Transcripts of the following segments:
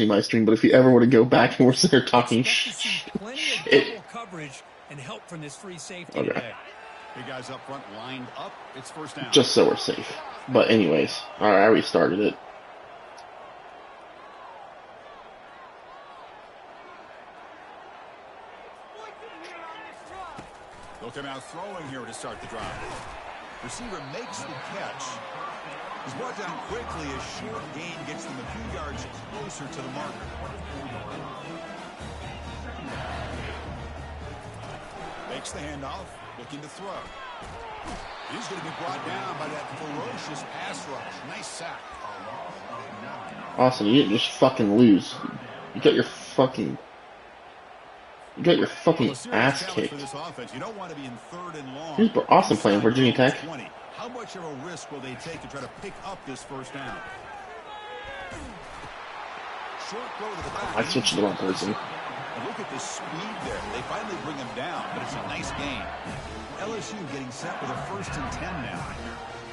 my stream, but if you ever want to go back and we're sitting there talking shit. Coverage and help from this free safety Okay. today. Big guys up front lined up. It's first down. Just so we're safe. But anyways, alright, I restarted it. They'll come out throwing here to start the drive. Receiver makes the catch. He's brought down quickly. A short gain gets them a few yards closer to the marker. Makes the handoff, looking to throw. He's going to be brought down by that ferocious pass rush. Nice sack. Awesome, you didn't just fucking lose. You got your fucking ass kicked. You don't want to be in third and long. Here's Austin playing Virginia Tech. How much of a risk will they take to try to pick up this first down? Short throw to the back. I switched to the wrong person. And look at the speed there. They finally bring him down, but it's a nice gain. LSU getting set with a 1st and 10 now.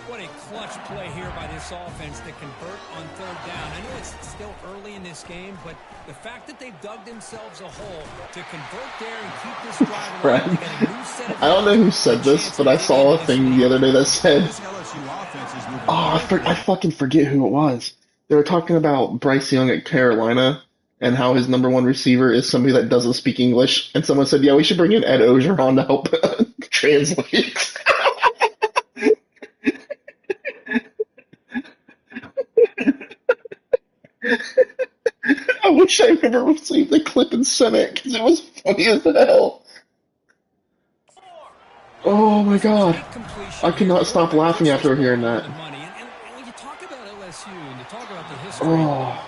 What a clutch play here by this offense to convert on third down. I know it's still early in this game, but the fact that they've dug themselves a hole to convert there and keep this drive alive. I don't know who said this, but I saw a thing the other day that said, I fucking forget who it was. They were talking about Bryce Young at Carolina and how his #1 receiver is somebody that doesn't speak English. And someone said, yeah, we should bring in Ed Ogeron to help translate. I wish I never received the clip and sent it because it was funny as hell. Oh my god. I cannot stop laughing after hearing that. Oh,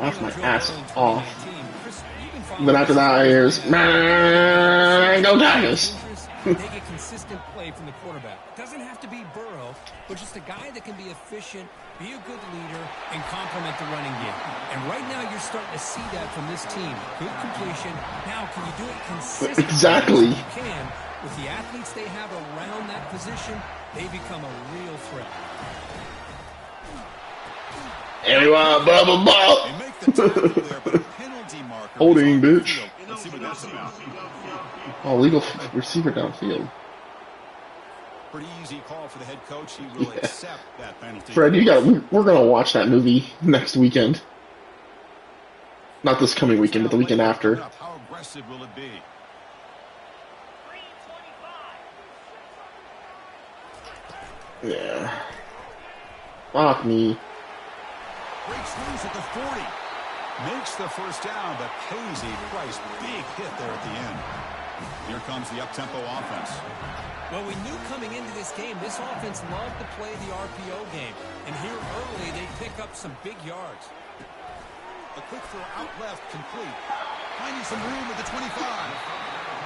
laugh my ass off. And then after that I hears, man, go Tigers. They get consistent play from the quarterback. Doesn't have to be Burrow, but just a guy that can be efficient, be a good leader, and complement the running game. And right now you're starting to see that from this team. Good completion. Now, can you do it consistently? Exactly. You can. With the athletes they have around that position, they become a real threat. Everyone, blah, blah, blah. Holding, bitch. Let's see what that's about. Oh, legal receiver downfield. Pretty easy call for the head coach. He will accept that penalty. Fred, we're gonna watch that movie next weekend. Not this coming weekend, but the weekend after. How aggressive will it be? Yeah. Fuck me. Breaks loose at the 40. Makes the first down, but pays a price. Big hit there at the end. Here comes the up-tempo offense. Well, we knew coming into this game, this offense loved to play the RPO game. And here early, they pick up some big yards. A quick throw out left, complete. Finding some room at the 25.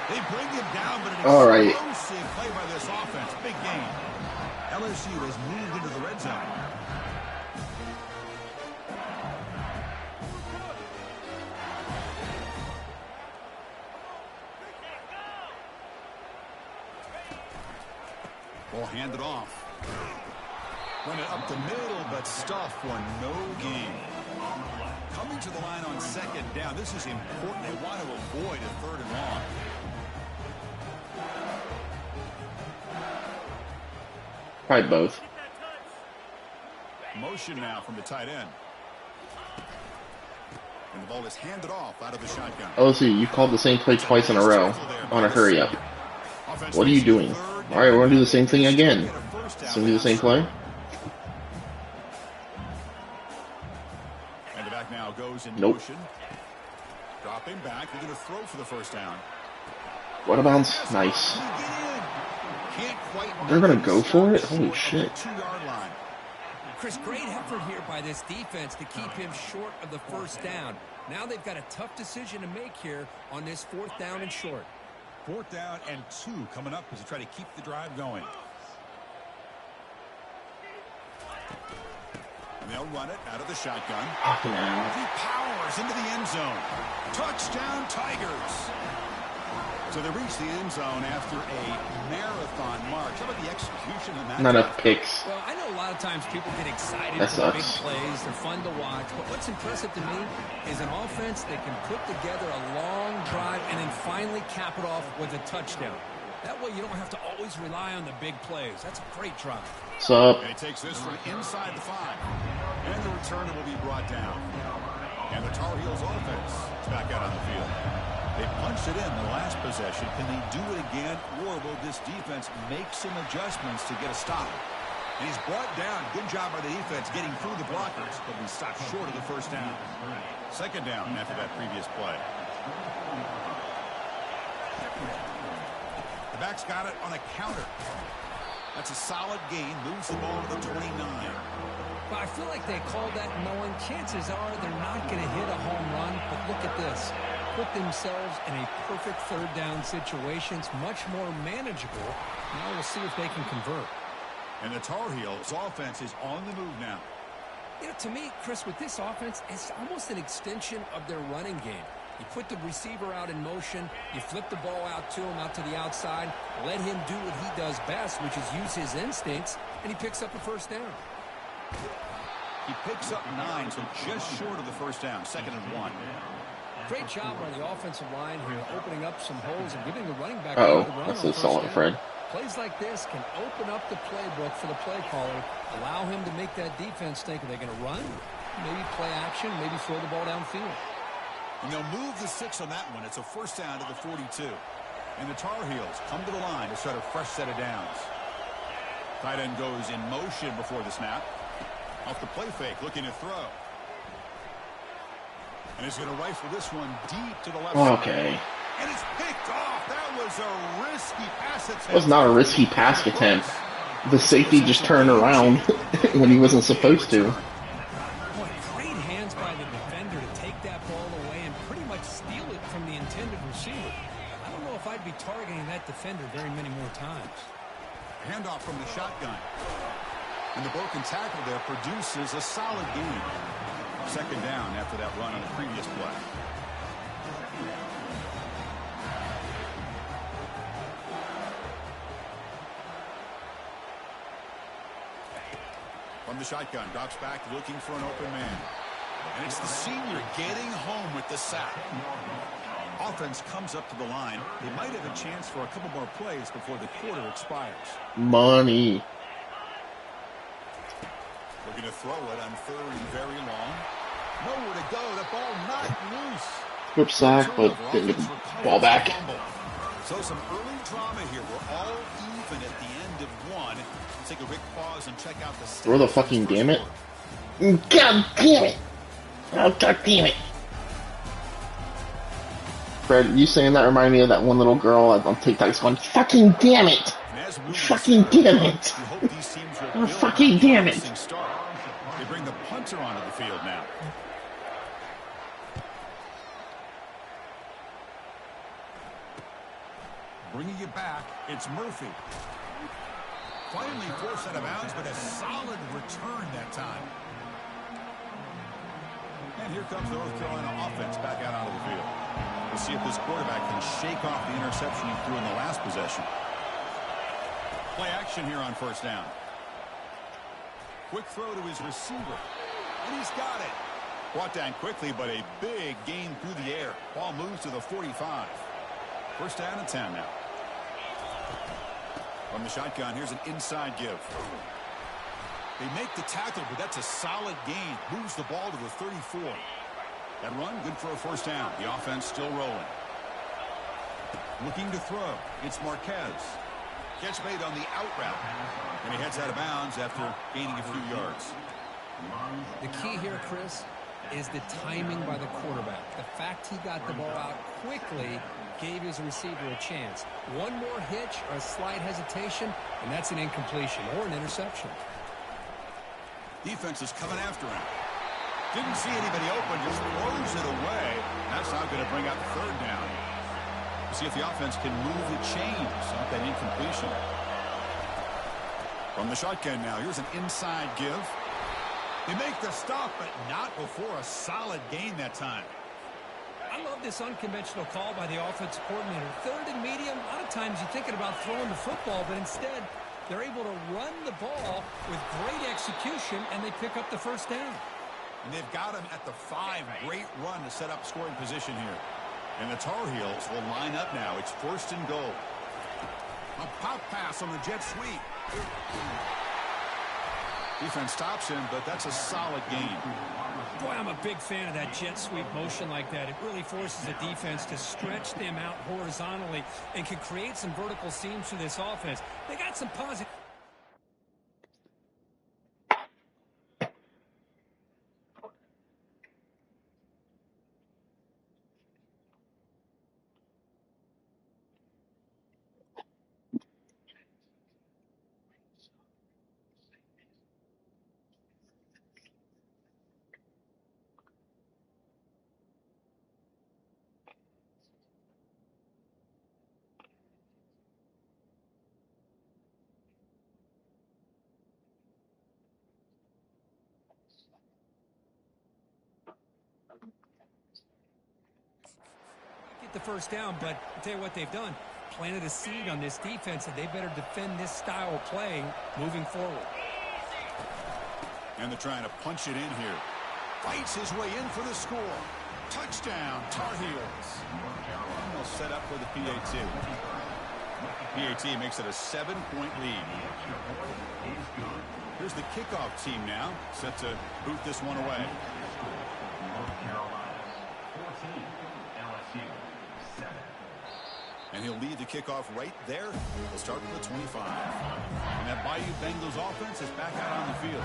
They bring him down, but an explosive play by this offense. Big gain. LSU has moved into the red zone. Ball handed off. Run it up the middle, but stuff for no gain. Coming to the line on 2nd down. This is important. They want to avoid a 3rd and long. Probably both. Motion now from the tight end. And the ball is handed off out of the shotgun. LSU, you called the same play twice in a row on a hurry up. What are you doing? Alright, we're going to do the same thing again. So we do the same play? And the back now goes in Nope. motion. Dropping back. They're going to throw for the first down. What a bounce. Nice. They're going to go for it? Holy shit. Chris, great effort here by this defense to keep him short of the first down. Now they've got a tough decision to make here on this 4th down and short. 4th down and 2 coming up as they try to keep the drive going. And they'll run it out of the shotgun. He powers into the end zone. Touchdown, Tigers. So they reach the end zone after a marathon march. How about the execution in that? Not enough picks. Well, I know a lot of times people get excited That for the big sucks. plays. They're fun to watch. But what's impressive to me is an offense that can put together a long drive and then finally cap it off with a touchdown. That way you don't have to always rely on the big plays. That's a great drive. What's up? And he takes this from inside the 5. And the returner will be brought down. And the Tar Heels offense is back out on the field. They punched it in the last possession. Can they do it again, or will this defense make some adjustments to get a stop? And he's brought down. Good job by the defense getting through the blockers, but we stopped short of the first down. Second down after that previous play. The back's got it on a counter. That's a solid gain. Moves the ball to the 29. But I feel like they called that knowing chances are they're not going to hit a home run. But look at this. Put themselves in a perfect third down situation. It's much more manageable. Now we'll see if they can convert. And the Tar Heels offense is on the move now. You know, to me, Chris, with this offense, it's almost an extension of their running game. You put the receiver out in motion, you flip the ball out to him, out to the outside, let him do what he does best, which is use his instincts, and he picks up a first down. He picks up 9, so just short of the first down, 2nd and 1. Great job by the offensive line here, opening up some holes and giving the running back Uh-oh, the run that's on a first solid down. Fred. Plays like this can open up the playbook for the play caller, allow him to make that defense think, are they going to run? Maybe play action, maybe throw the ball downfield. And they'll move the 6 on that one. It's a first down to the 42. And the Tar Heels come to the line to start a fresh set of downs. Tight end goes in motion before the snap. Off the play fake, looking to throw. And he's going to rifle this one deep to the left Okay. side. And it's picked off. That was a risky pass attempt. It was not a risky pass attempt. The safety just turned around when he wasn't supposed to. Boy, great hands by the defender to take that ball away and pretty much steal it from the intended receiver. I don't know if I'd be targeting that defender very many more times. Handoff from the shotgun. And the broken tackle there produces a solid gain. Second down after that run on the previous play. From the shotgun, drops back looking for an open man. And it's the senior getting home with the sack. Offense comes up to the line. They might have a chance for a couple more plays before the quarter expires. Money. Looking to throw it on 3rd and very long. Nowhere to go. The ball not loose. Good sack, but didn't get the ball back. So some early drama here. We're all even at the end of 1. Let's take a quick pause and check out the stats. Throw the fucking damn it. God damn it. Oh, god damn it. Fred, you saying that reminded me of that one little girl on TikTok that's going, fucking damn it. Fucking damn it. Oh, fucking damn it. They bring the punter onto the field now. Bringing it back, it's Murphy. Finally forced out of bounds, but a solid return that time. And here comes the North Carolina offense back out onto the field. We'll see if this quarterback can shake off the interception he threw in the last possession. Play action here on first down. Quick throw to his receiver. And he's got it. Brought down quickly, but a big gain through the air. Ball moves to the 45. First down and 10 now. From the shotgun, here's an inside give. They make the tackle, but that's a solid gain. Moves the ball to the 34. That run, good for a first down. The offense still rolling. Looking to throw. It's Marquez. Catch made on the out route. And he heads out of bounds after gaining a few yards. The key here, Chris, is the timing by the quarterback. The fact he got the ball out quickly gave his receiver a chance. One more hitch or a slight hesitation, and that's an incompletion or an interception. Defense is coming after him. Didn't see anybody open, just throws it away. That's not going to bring out the third down. We'll see if the offense can move the chains off that incompletion. From the shotgun now, here's an inside give. They make the stop, but not before a solid gain that time. I love this unconventional call by the offensive coordinator. Third and medium, a lot of times you're thinking about throwing the football, but instead they're able to run the ball with great execution, and they pick up the first down. And they've got him at the 5. Great run to set up scoring position here. And the Tar Heels will line up now. It's 1st and goal. A pop pass on the jet sweep. Defense stops him, but that's a solid gain. Boy, I'm a big fan of that jet sweep motion like that. It really forces the defense to stretch them out horizontally and can create some vertical seams for this offense. They got some positive. Get the first down, but I'll tell you what they've done. Planted a seed on this defense, and they better defend this style of play moving forward. And they're trying to punch it in here. Fights his way in for the score. Touchdown, Tar Heels. And they'll set up for the PAT. PAT makes it a 7-point lead. Here's the kickoff team now, set to boot this one away. And he'll lead the kickoff right there. He'll start with the 25. And that Bayou Bengals offense is back out on the field.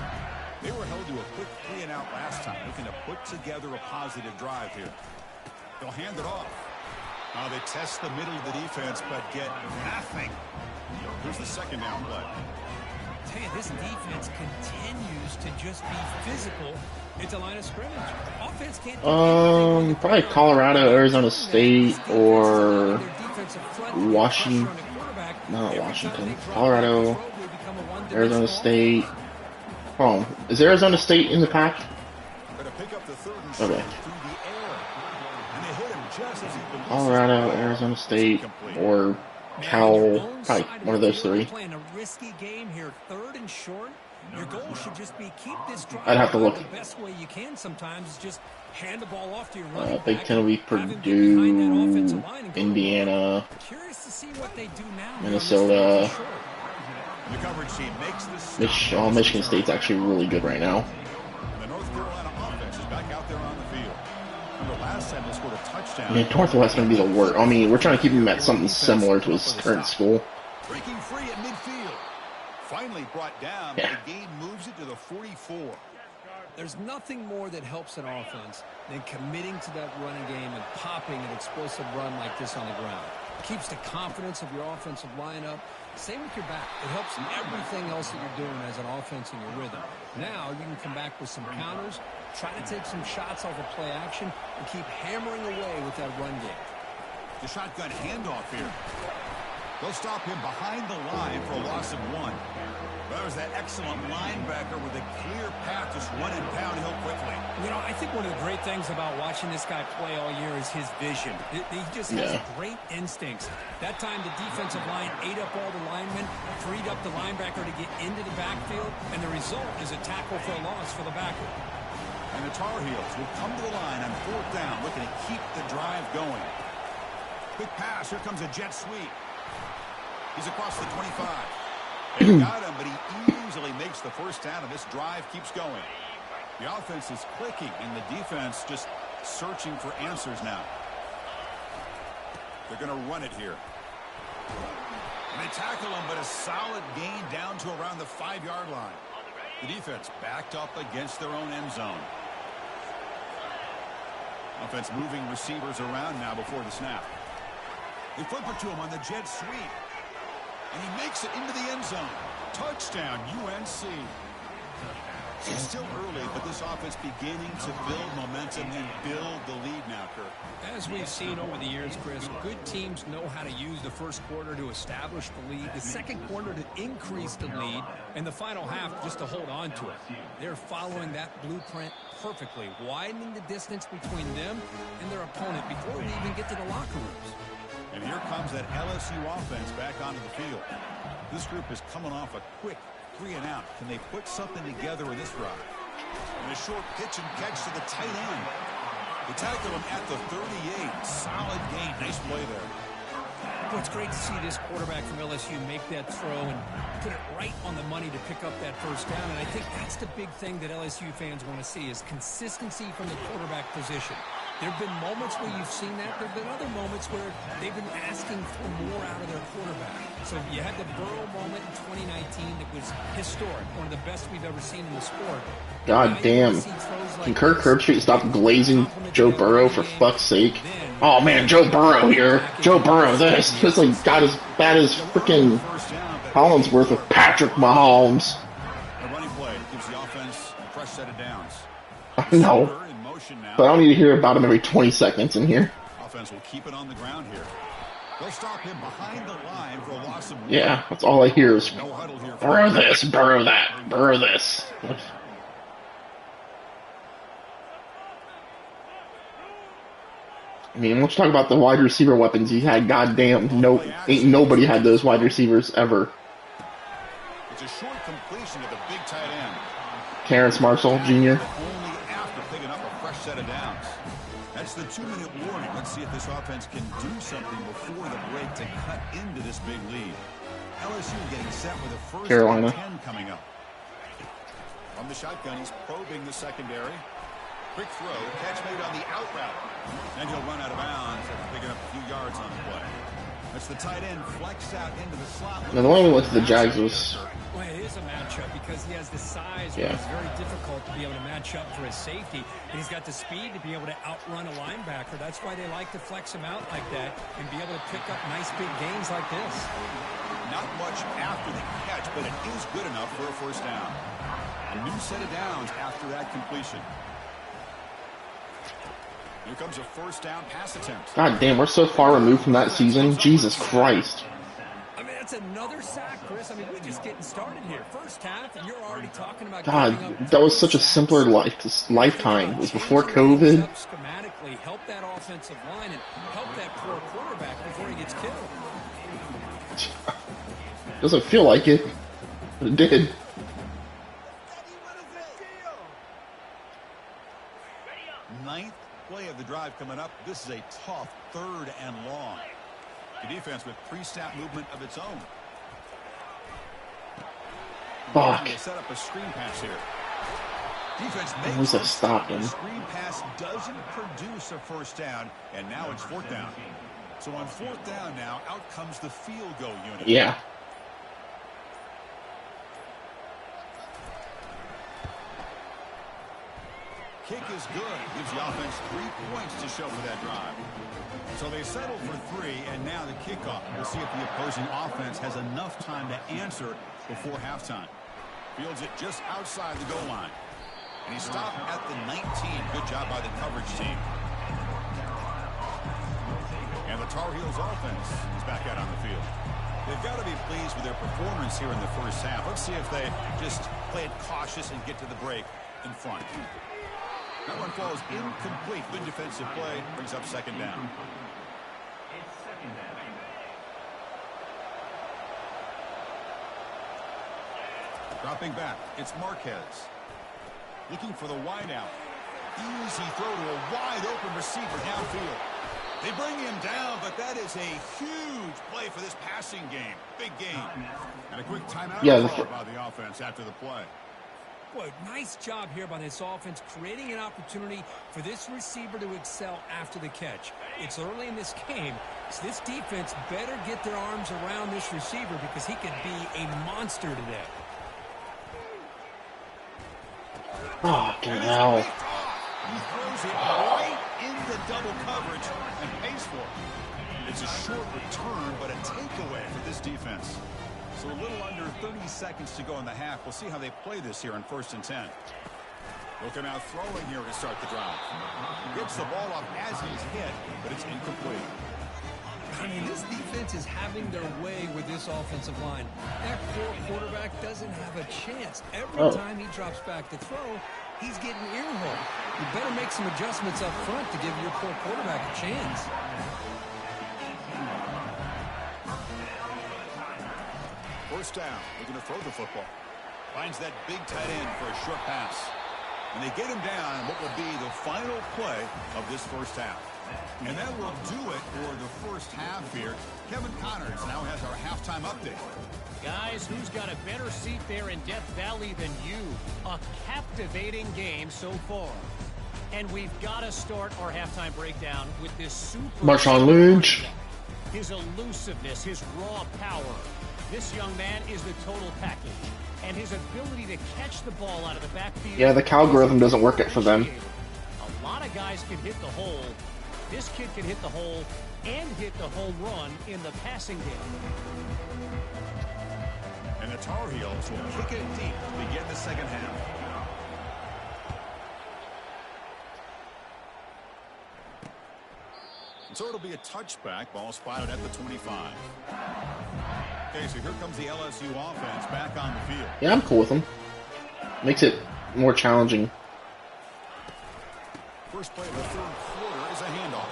They were held to a quick 3-and-out last time, looking to put together a positive drive here. They'll hand it off. They test the middle of the defense, but get nothing. Here's the 2nd down play. I tell you, this defense continues to just be physical at the line of scrimmage. Offense can't do probably Colorado, Arizona State, or Washington. Not Washington. Colorado, Arizona State. Oh, is Arizona State in the pack? Okay. Colorado, Arizona State, or Cal, probably one of those 3. Playing a risky game here, 3rd and short. Your goal should just be keep this drive. I'd have to look. The best way you can sometimes is just hand the ball off to your running back. Big Ten will be Purdue, Indiana, Minnesota. The coverage team makes this. Michigan State's actually really good right now. The North Carolina offense is back out there on the field. Remember last time they scored a touchdown. Yeah, Northwestern would be the worst. I mean, we're trying to keep him at something similar to his current school. Breaking free at midfield. Finally brought down, but the game moves it to the 44. There's nothing more that helps an offense than committing to that running game and popping an explosive run like this on the ground. It keeps the confidence of your offensive lineup. Same with your back. It helps everything else that you're doing as an offense in your rhythm. Now you can come back with some counters, try to take some shots off of play action, and keep hammering away with that run game. The shotgun handoff here. They'll stop him behind the line for a loss of 1. That was that excellent linebacker with a clear path, just running downhill quickly. You know, I think one of the great things about watching this guy play all year is his vision. He just has great instincts. That time the defensive line ate up all the linemen, freed up the linebacker to get into the backfield, and the result is a tackle for a loss for the backer. And the Tar Heels will come to the line on 4th down, looking to keep the drive going. Quick pass. Here comes a jet sweep. He's across the 25. They got him, but he easily makes the first down, and this drive keeps going. The offense is clicking, and the defense just searching for answers now. They're going to run it here. And they tackle him, but a solid gain down to around the 5-yard line. The defense backed up against their own end zone. Offense moving receivers around now before the snap. They flip it to him on the jet sweep. And he makes it into the end zone. Touchdown, UNC. It's still early, but this offense beginning to build momentum and build the lead now, Kirk. As we've seen over the years, Chris, good teams know how to use the first quarter to establish the lead, the second quarter to increase the lead, and the final half just to hold on to it. They're following that blueprint perfectly, widening the distance between them and their opponents. opponent before we even get to the locker rooms. And here comes that LSU offense back onto the field. This group is coming off a quick 3-and-out. Can they put something together in this drive? And a short pitch and catch to the tight end. They tackle him at the 38. Solid gain. Nice play there. Well, it's great to see this quarterback from LSU make that throw and put it right on the money to pick up that first down. And I think that's the big thing that LSU fans want to see is consistency from the quarterback position. There have been moments where you've seen that. There have been other moments where they've been asking for more out of their quarterback. So you had the Burrow moment in 2019 that was historic, one of the best we've ever seen in the sport. God damn. Can Kirk Herbstreit stop glazing Joe Burrow for fuck's sake? Oh man, Joe Burrow here. Joe Burrow this. This like got as bad as freaking Collinsworth with Patrick Mahomes. A running play gives the offense a fresh set of downs. I know. But I don't need to hear about him every 20 seconds in here. Offense will keep it on the ground here. They'll stop him behind the line for a loss of one. Yeah, that's all I hear is No huddle here. Burrow this, Burrow that, Burrow this. I mean, let's talk about the wide receiver weapons he had. Goddamn, ain't nobody had those wide receivers ever. It's a short completion to the big tight end. Terrence Marshall Jr. Only after picking up a fresh set of downs. That's the 2-minute warning. Let's see if this offense can do something before the break to cut into this big lead. LSU getting set with a first Carolina. 10 coming up. From the shotgun, he's probing the secondary. Quick throw, catch made on the out route. And he'll run out of bounds after picking up a few yards on the play. That's the tight end flex out into the slot. Now the one we went to the Jags was... Well, it is a matchup because he has the size where it's very difficult to be able to match up for his safety. And he's got the speed to be able to outrun a linebacker. That's why they like to flex him out like that and be able to pick up nice big gains like this. Not much after the catch, but it is good enough for a first down. A new set of downs after that completion. Here comes a first down pass attempt. God damn, we're so far removed from that season. Jesus Christ. I mean, that's another sack, Chris. I mean, we're just getting started here. First half, and you're already talking about... God, that was such a simpler lifetime. It was before COVID. Schematically, help that offensive line and help that poor quarterback before he gets killed. Doesn't feel like it, but it did. Ninth play of the drive coming up. This is a tough 3rd and long. The defense with pre-snap movement of its own. Fuck. Set up a screen pass here. Defense At least I stopped him. The screen pass doesn't produce a first down, and now it's 4th down. So on 4th down now, out comes the field goal unit. Yeah. Kick is good. Gives the offense 3 points to show for that drive. So they settle for 3, and now the kickoff. We'll see if the opposing offense has enough time to answer before halftime. Fields it just outside the goal line. And he stopped at the 19. Good job by the coverage team. And the Tar Heels offense is back out on the field. They've got to be pleased with their performance here in the first half. Let's see if they just play it cautious and get to the break in front. That one falls incomplete. Good defensive play. Brings up 2nd down. Dropping back. It's Marquez. Looking for the wide out. Easy throw to a wide open receiver downfield. They bring him down, but that is a huge play for this passing game. Big game. And a quick timeout by the offense after the play. Boy, nice job here by this offense, creating an opportunity for this receiver to excel after the catch. It's early in this game, so this defense better get their arms around this receiver because he could be a monster today. Oh, get out. He throws it right into double coverage and pays for it. It's a short return, but a takeaway for this defense. So a little under 30 seconds to go in the half. We'll see how they play this here on 1st and 10. Looking out throwing here to start the drive. He gets the ball off as he's hit, but it's incomplete. I mean, this defense is having their way with this offensive line. That poor quarterback doesn't have a chance. Every time he drops back to throw, He's getting earhole. You better make some adjustments up front to give your poor quarterback a chance. First down. They're going to throw the football. Finds that big tight end for a short pass. And they get him down in what will be the final play of this first half. And that will do it for the first half here. Kevin Connors now has our halftime update. Guys, who's got a better seat there in Death Valley than you? A captivating game so far. And we've got to start our halftime breakdown with this super... Marshawn Lynch. His elusiveness, his raw power. This young man is the total package. And his ability to catch the ball out of the backfield... Yeah, the algorithm doesn't work it for them. A lot of guys can hit the hole. This kid can hit the hole and hit the home run in the passing game. And the Tar Heels will kick it deep to begin the second half. So it'll be a touchback. Ball spotted at the 25. Okay, so here comes the LSU offense back on the field. Yeah, I'm cool with them. Makes it more challenging. First play of the third quarter is a handoff.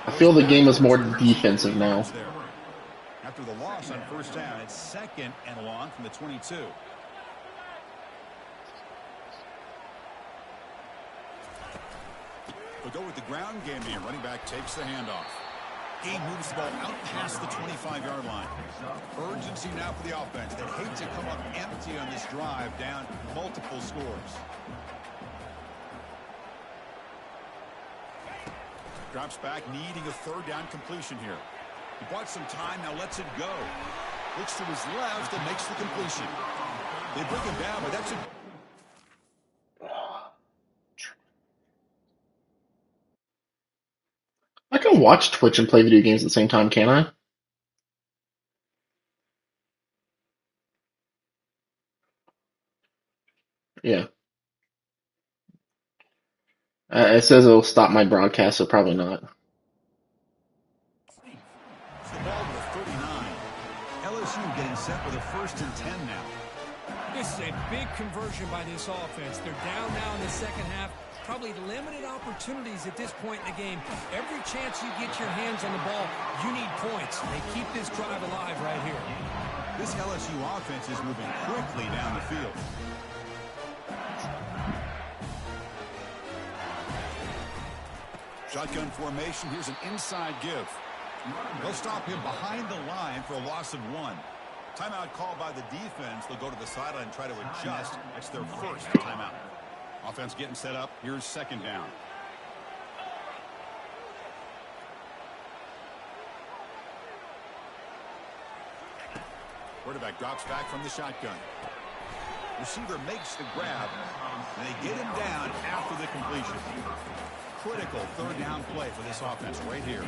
I feel the game is more defensive now. After the loss on first down, it's second and long from the 22. We'll go with the ground game here. Running back takes the handoff. He moves the ball out past the 25-yard line. Urgency now for the offense. They hate to come up empty on this drive, down multiple scores. Drops back, needing a third down completion here. He bought some time, now lets it go. Looks to his left and makes the completion. They bring him down, but that's a... I can watch Twitch and play video games at the same time, can't I? Yeah. It says it'll stop my broadcast, so probably not. It's the ball to the 39. LSU getting set with a 1st and 10 now. This is a big conversion by this offense. They're down now in the second half. Probably limited opportunities at this point in the game. Every chance you get your hands on the ball, you need points. They keep this drive alive right here. This LSU offense is moving quickly down the field. Shotgun formation. Here's an inside give. They'll stop him behind the line for a loss of 1. Timeout called by the defense. They'll go to the sideline and try to adjust. That's their first timeout. Offense getting set up. Here's second down. Quarterback drops back from the shotgun. Receiver makes the grab, and they get him down after the completion. Critical third down play for this offense right here.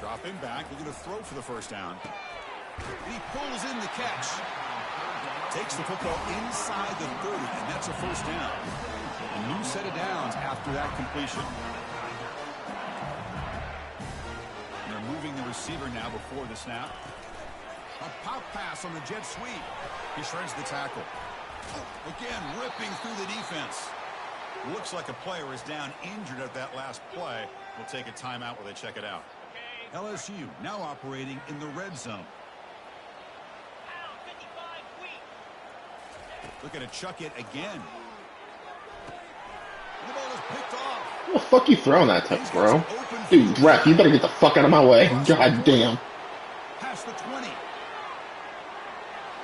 Dropping back, looking to throw for the first down. And he pulls in the catch. Takes the football inside the 30, and that's a first down. A new set of downs after that completion. And they're moving the receiver now before the snap. A pop pass on the jet sweep. He shreds the tackle. Again, ripping through the defense. Looks like a player is down injured at that last play. We'll take a timeout while they check it out. LSU now operating in the red zone. Looking to chuck it again. The ball is picked off. What the fuck you throwing that to, bro? Dude, ref, you better get the fuck out of my way. God damn. Past the 20.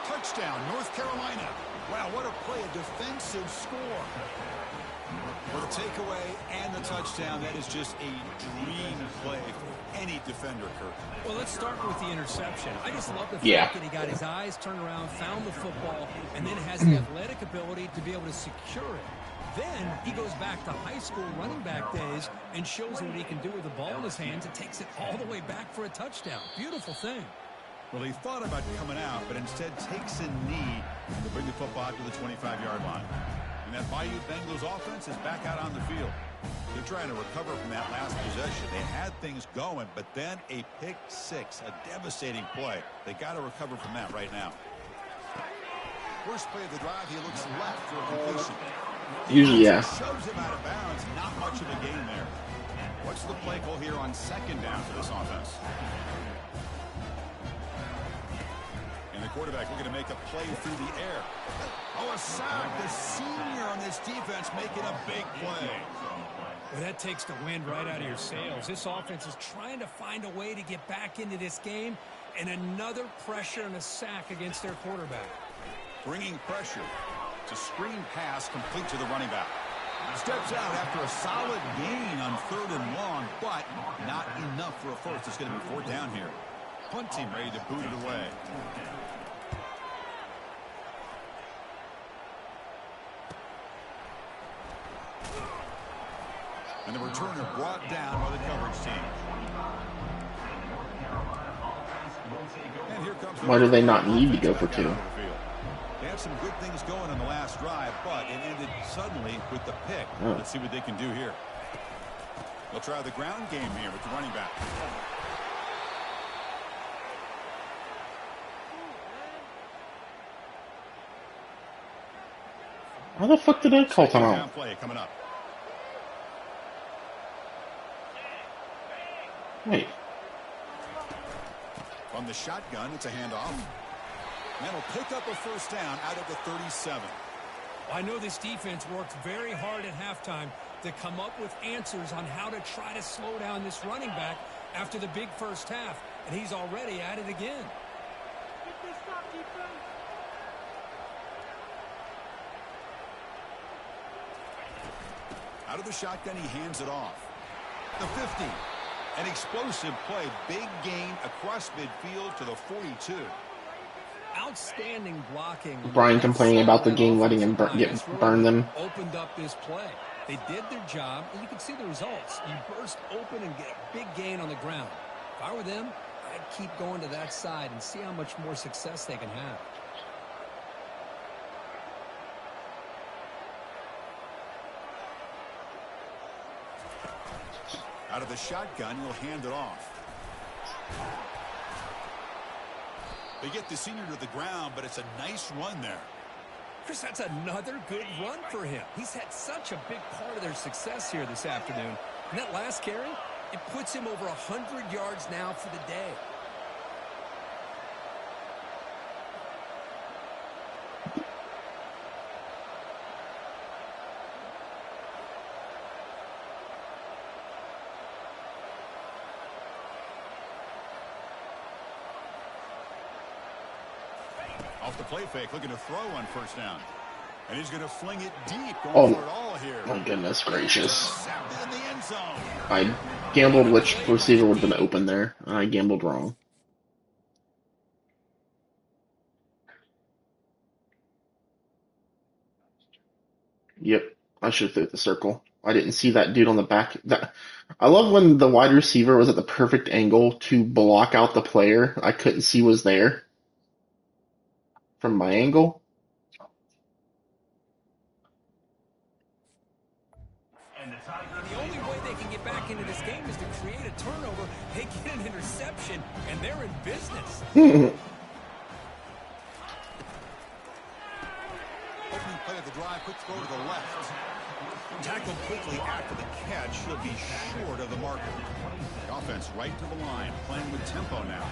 Touchdown, North Carolina. Wow, what a play, a defensive score. For the takeaway and the touchdown, that is just a dream play for any defender, Kirk. Well, let's start with the interception. I just love the Yeah. fact that he got his eyes turned around, found the football, and then has the athletic ability to be able to secure it. Then he goes back to high school running back days and shows him what he can do with the ball in his hands and takes it all the way back for a touchdown. Beautiful thing. Well, he thought about coming out, but instead takes a knee to bring the football out to the 25-yard line. And that Bayou Bengals offense is back out on the field. They're trying to recover from that last possession. They had things going, but then a pick six, a devastating play. They got to recover from that right now. First play of the drive, he looks left for a completion. Usually, yeah. Shoves him out of bounds. Not much of a gain there. What's the play call here on second down for this offense? And the quarterback looking to make a play through the air. Oh, a sack. The senior on this defense making a big play. Well, that takes the wind right out of your sails. This offense is trying to find a way to get back into this game, and another pressure and a sack against their quarterback. Bringing pressure. It's a screen pass complete to the running back. Steps out after a solid gain on 3rd and long, but not enough for a first. It's going to be 4th down here. Punt team ready to boot it away. And the returner brought down by the coverage team. And here comes Why do they not need to go for 2? They had some good things going on the last drive, but it ended suddenly with the pick. Oh. Let's see what they can do here. They'll try the ground game here with the running back. How the fuck did I call timeout? Play coming up. Wait. From the shotgun, it's a handoff. And that'll pick up a first down out of the 37. I know this defense worked very hard at halftime to come up with answers on how to try to slow down this running back after the big first half, and he's already at it again. Out of the shotgun, he hands it off. The 50. An explosive play. Big gain across midfield to the 42. Outstanding blocking. Brian complaining about the game letting him burn them. Opened up this play. They did their job, and you can see the results. You burst open and get a big gain on the ground. If I were them, I'd keep going to that side and see how much more success they can have. Out of the shotgun, he'll hand it off. They get the senior to the ground, but it's a nice run there. Chris, that's another good run for him. He's had such a big part of their success here this afternoon. And that last carry, it puts him over 100 yards now for the day. Off the play fake, looking to throw on first down. And he's going to fling it deep, going for it all here. My goodness gracious. In the end zone. I gambled which receiver would have been open there, and I gambled wrong. Yep, I should have threw the circle. I didn't see that dude on the back. I love when the wide receiver was at the perfect angle to block out the player I couldn't see was there from my angle. The only way they can get back into this game is to create a turnover. They get an interception, and they're in business. Opening play of the drive, quick throw to the left. Tackled quickly after the catch. He'll be short of the marker. The offense right to the line, playing with tempo now.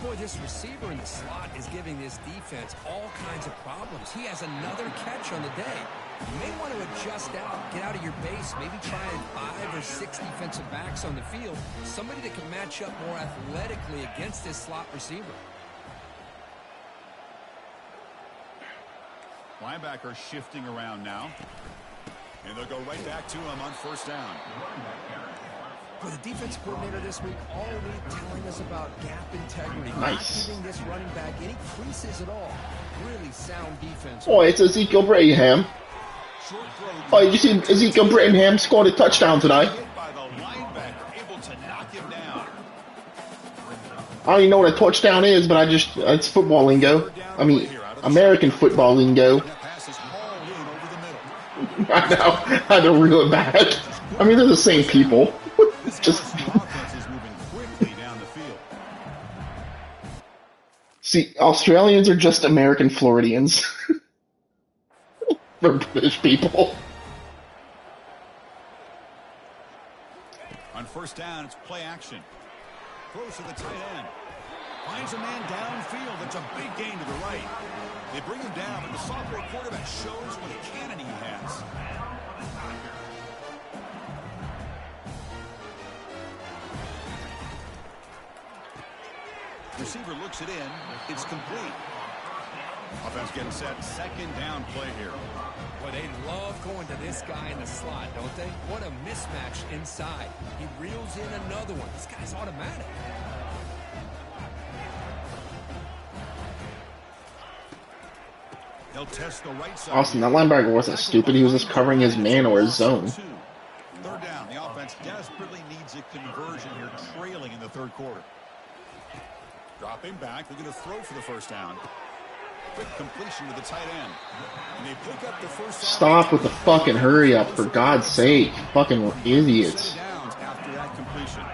Boy, this receiver in the slot is giving this defense all kinds of problems. He has another catch on the day. You may want to adjust out, get out of your base, maybe try 5 or 6 defensive backs on the field. Somebody that can match up more athletically against this slot receiver. Linebacker shifting around now. And they'll go right back to him on first down. For the defense coordinator this week, all week telling us about gap integrity. Nice. Not giving this running back any creases at all. Really sound defense. Oh, it's Ezekiel Brittingham. Oh, did you see Ezekiel Brittingham scored a touchdown today? By the linebacker, able to knock him down. I don't even know what a touchdown is, but it's football lingo. I mean, American football lingo. That pass is hauled in over the middle. I know. I had to reel it back. I mean, they're the same people. Just The offense is moving quickly down the field. See, Australians are just American Floridians for British people. On first down, it's play action. Throws to the tight end. Finds a man downfield. That's a big gain to the right. They bring him down, but the sophomore quarterback shows what a cannon he has. Receiver looks it in. It's complete. Offense getting set. Second down play here. Well, they love going to this guy in the slot, don't they? What a mismatch inside. He reels in another one. This guy's automatic. They'll test the right side. Austin, that linebacker wasn't stupid. He was just covering his man or his zone. Third down. The offense desperately needs a conversion here, trailing in the third quarter. Dropping back. They're going to throw for the first down. Quick completion to the tight end. And they pick up the first down. Stop with the fucking hurry up, for God's sake. Fucking idiots. After that completion.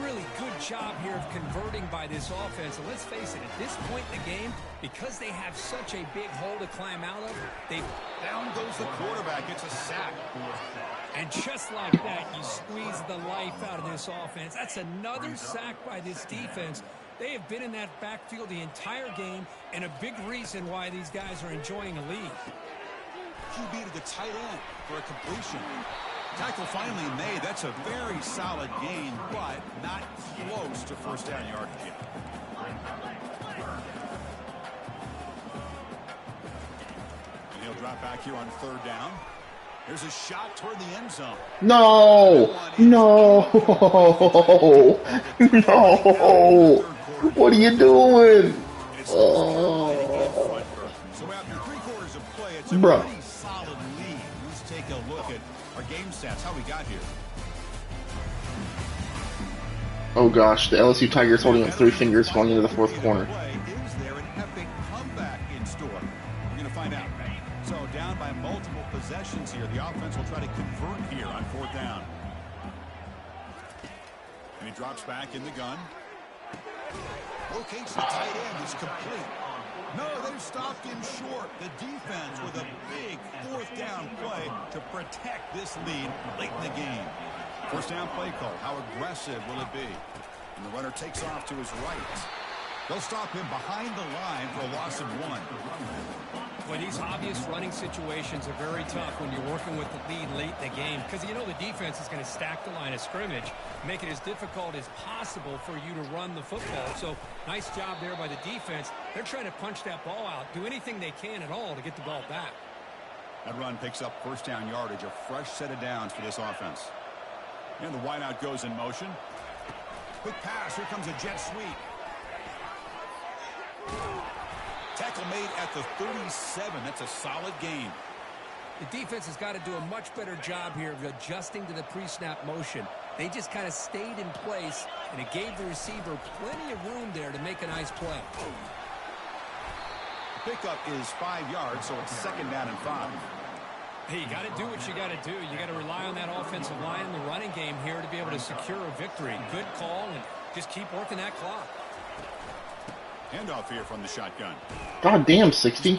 Really good job here of converting by this offense. And let's face it, at this point in the game, because they have such a big hole to climb out of, down goes the quarterback. It's a sack. And just like that, you squeeze the life out of this offense. That's another sack by this defense. They have been in that backfield the entire game, and a big reason why these guys are enjoying a lead. QB to the tight end for a completion. Tackle finally made. That's a very solid gain, but not close to first down yardage yet. And he'll drop back here on third down. There's a shot toward the end zone. No! No! No! What are you doing? Oh. So after 3/4 of play, it's a pretty solid lead. Let's take a look at our game stats, how we got here. Oh gosh, the LSU Tigers holding up 3 fingers going into the fourth corner. Is there an epic comeback in store? We're going to find out. So down by multiple possessions here. The offense will try to convert here on fourth down. And he drops back in the gun. Locates the tight end. Is complete. No, they've stopped him short. The defense with a big fourth down play to protect this lead late in the game. First down play call. How aggressive will it be? And the runner takes off to his right. They'll stop him behind the line for a loss of 1. Well, these obvious running situations are very tough when you're working with the lead late in the game, because you know the defense is going to stack the line of scrimmage, make it as difficult as possible for you to run the football. So nice job there by the defense. They're trying to punch that ball out, do anything they can at all to get the ball back. That run picks up first down yardage, a fresh set of downs for this offense. And the wideout goes in motion. Quick pass. Here comes a jet sweep. Tackle made at the 37. That's a solid gain. The defense has got to do a much better job here of adjusting to the pre-snap motion. They just kind of stayed in place, and it gave the receiver plenty of room there to make a nice play. The pickup is 5 yards, so it's second down and 5. Hey, you got to do what you got to do. You got to rely on that offensive line in the running game here to be able to secure a victory. Good call, and just keep working that clock. Handoff here from the shotgun. God damn, 60.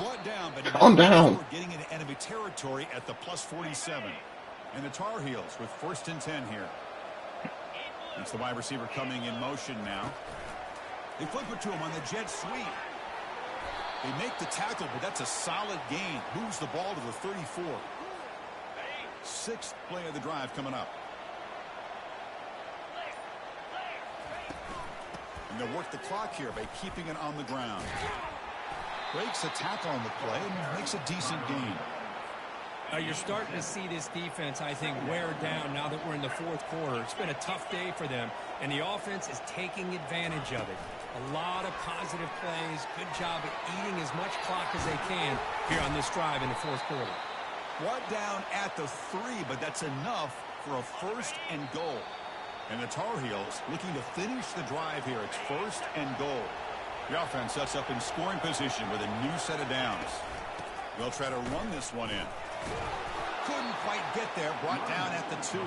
Calm down. Getting into enemy territory at the plus 47. And the Tar Heels with first and 10 here. That's the wide receiver coming in motion now. They flip it to him on the jet sweep. They make the tackle, but that's a solid gain. Moves the ball to the 34. 6th play of the drive coming up. And they'll work the clock here by keeping it on the ground. Breaks a tackle on the play and makes a decent gain. You're starting to see this defense, I think, wear down now that we're in the fourth quarter. It's been a tough day for them, and the offense is taking advantage of it. A lot of positive plays. Good job at eating as much clock as they can here on this drive in the fourth quarter. Brought down at the 3, but that's enough for a first and goal. And the Tar Heels looking to finish the drive here. It's first and goal. The offense sets up in scoring position with a new set of downs. They'll try to run this one in. Couldn't quite get there. Brought down at the 2.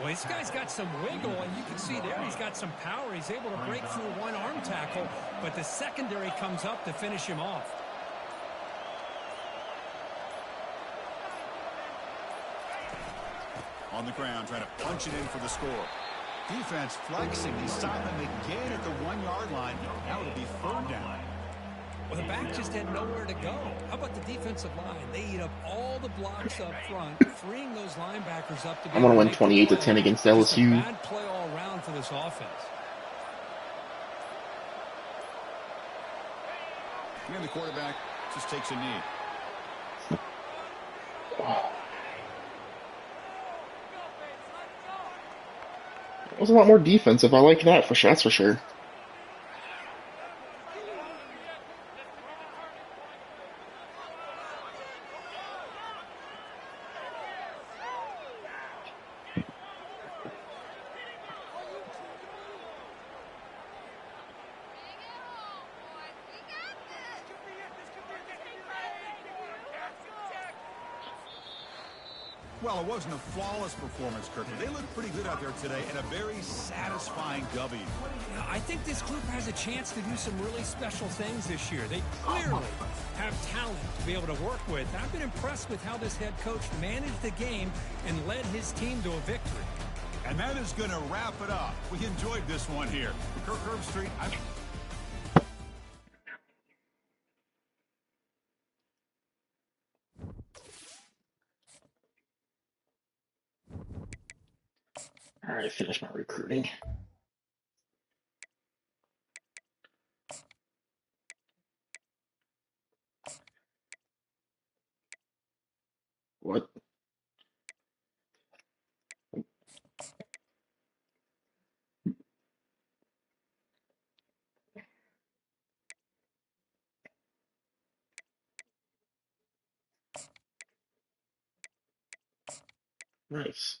Well, this guy's got some wiggle, and you can see there he's got some power. He's able to break through one arm tackle, but the secondary comes up to finish him off. On the ground, trying to punch it in for the score. Defense flexing. They stop him again at the 1 yard line. Now it'll be 3rd down. Well, the back just had nowhere to go. How about the defensive line? They eat up all the blocks up front, freeing those linebackers up to be I'm gonna able win make the 28-10 play. against Just a LSU. bad play all around for this offense. And the quarterback just takes a knee. It was a lot more defensive. I like that for sure. That's for sure. Well, it wasn't a flawless performance, Kirk, but they looked pretty good out there today and a very satisfying W. Now, I think this group has a chance to do some really special things this year. They clearly have talent to be able to work with. I've been impressed with how this head coach managed the game and led his team to a victory. And that is going to wrap it up. We enjoyed this one here. Kirk Herbstreit, All right, finish my recruiting. What? Nice.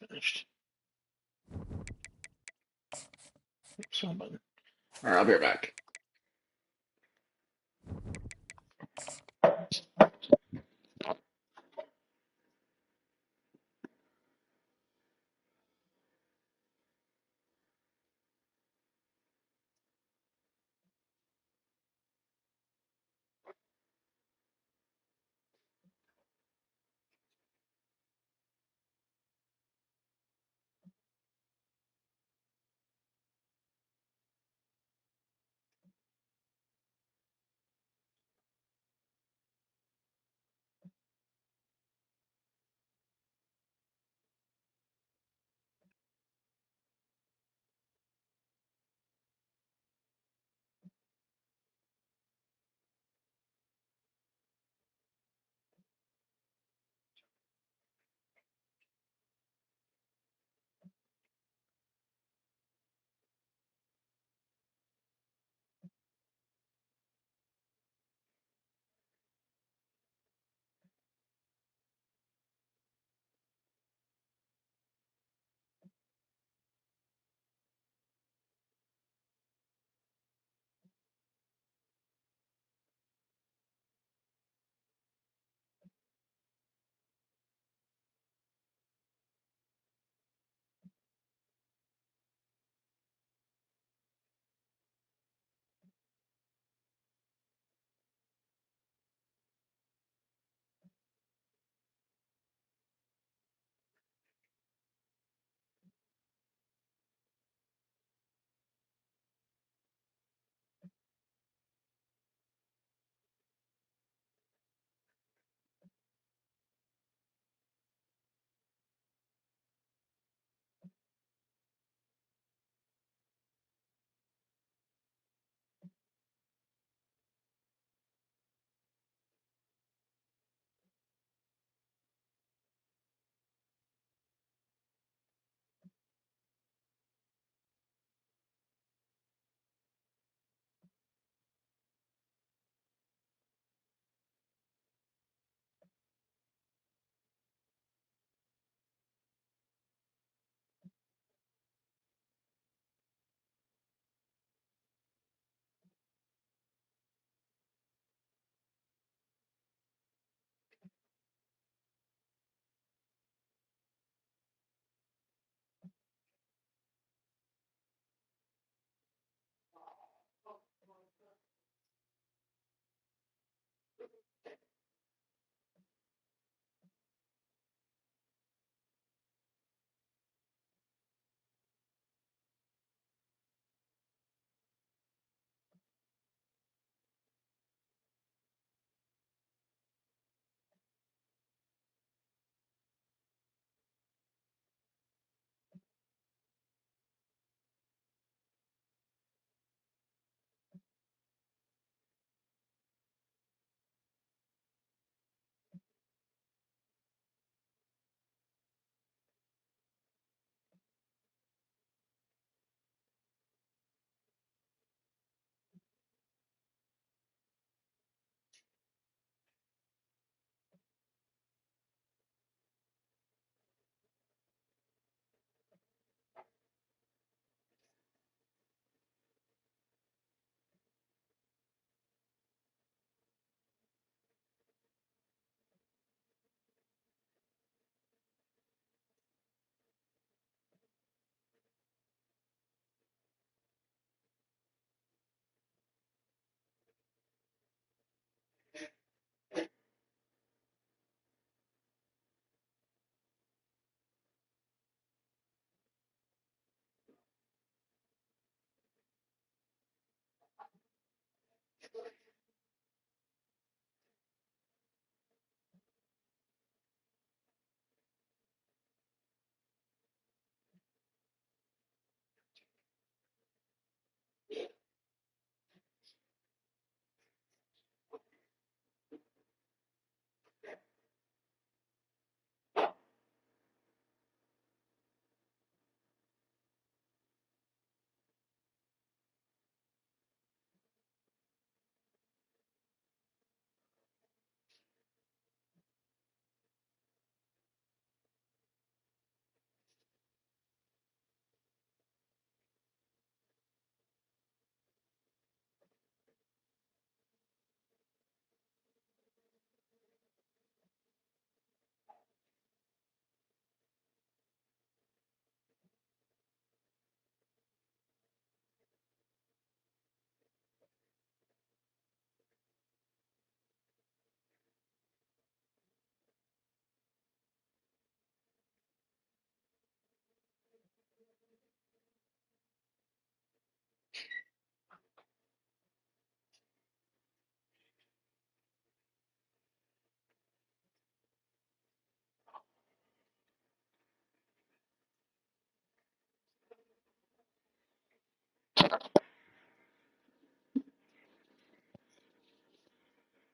Finished. Oops, wrong button. All right, I'll be right back.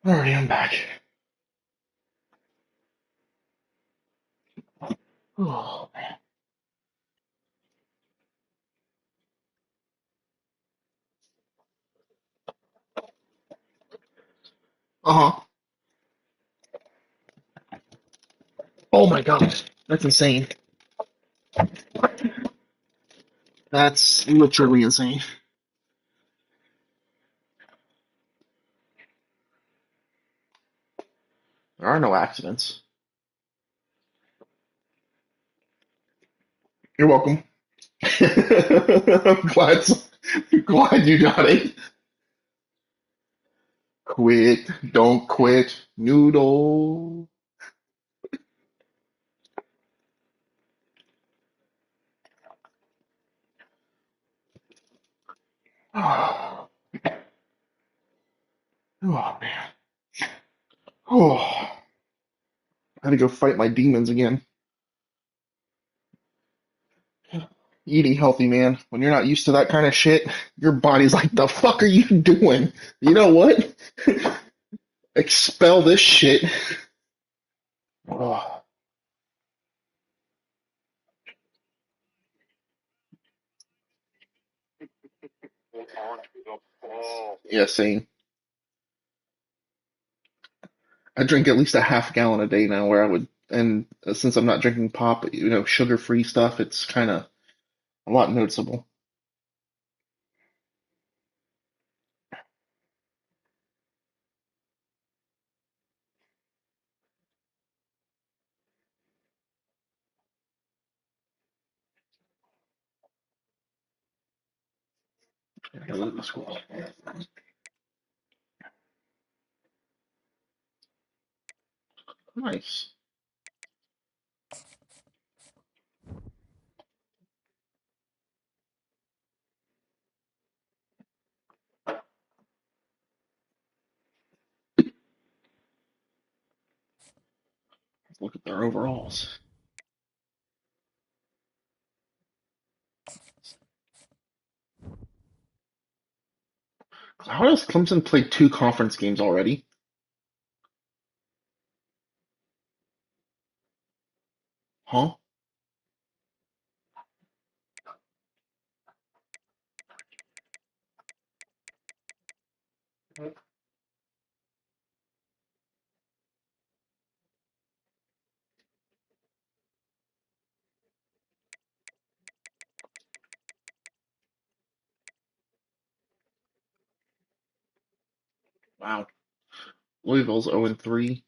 Alright, I'm back. Oh man. Uh-huh. Oh my god. That's insane. That's literally insane. There are no accidents. You're welcome. I'm glad you got it. Quit. Don't quit. Noodle. Oh, oh man. Oh, I had to go fight my demons again. Eating healthy, man. When you're not used to that kind of shit, your body's like, the fuck are you doing? You know what? Expel this shit. Oh, yeah, same. I drink at least a half gallon a day now, where I would, and since I'm not drinking pop, sugar-free stuff, it's kind of a lot noticeable. I love the school. Nice. Let's look at their overalls. How does Clemson play two conference games already? Huh? Wow. Louisville's 0-3.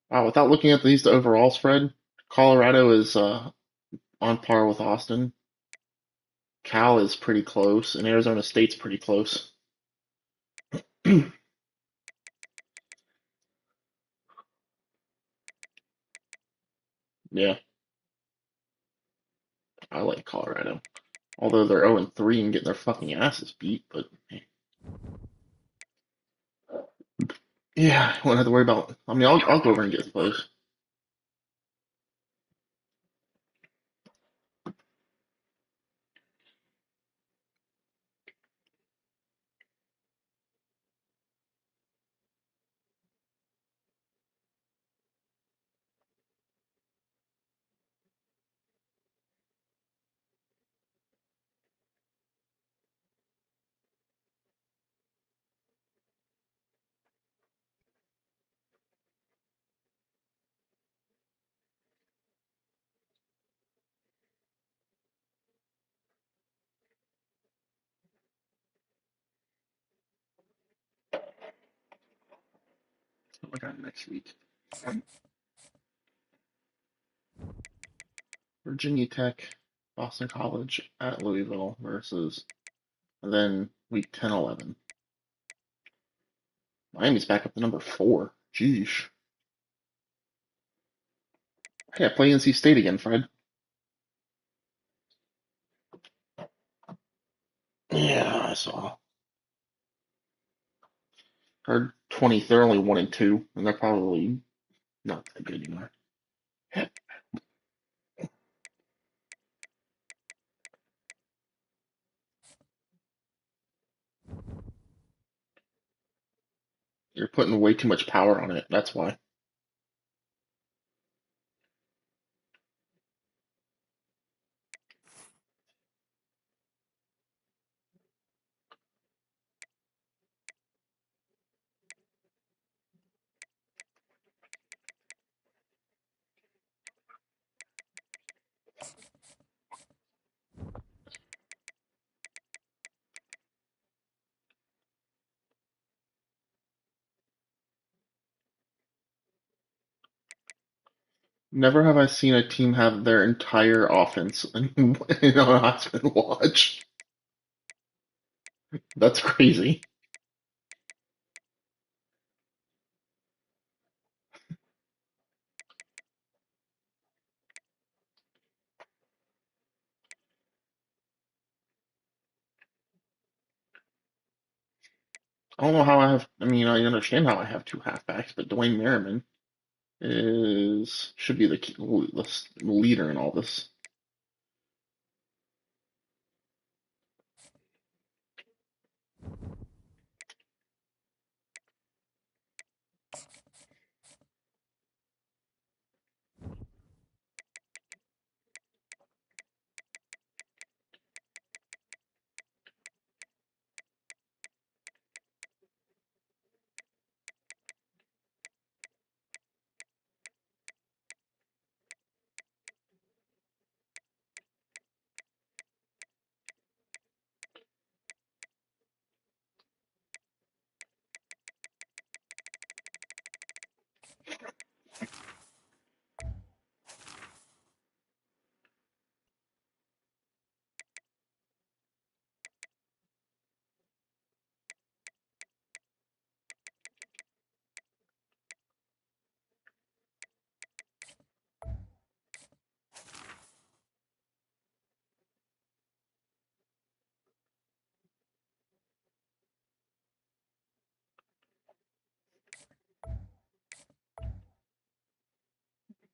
Wow, without looking at these overall spread, Colorado is on par with Austin. Cal is pretty close, and Arizona State's pretty close. Yeah, I like Colorado. Although they're 0-3 and getting their fucking asses beat, but yeah, I won't have to worry about. I mean, I'll go over and get the place. Oh my god, next week. Virginia Tech, Boston College at Louisville versus, and then week 10, 11. Miami's back up to number 4. Jeez. Yeah, play NC State again, Fred. Yeah, I saw. Heard 20, they're only 1-2, and they're probably not that good anymore. You're putting way too much power on it. That's why. Never have I seen a team have their entire offense on Heisman watch. That's crazy. I don't know how I have. I mean, I understand how I have two halfbacks, but Dwayne Merriman is should be the leader in all this.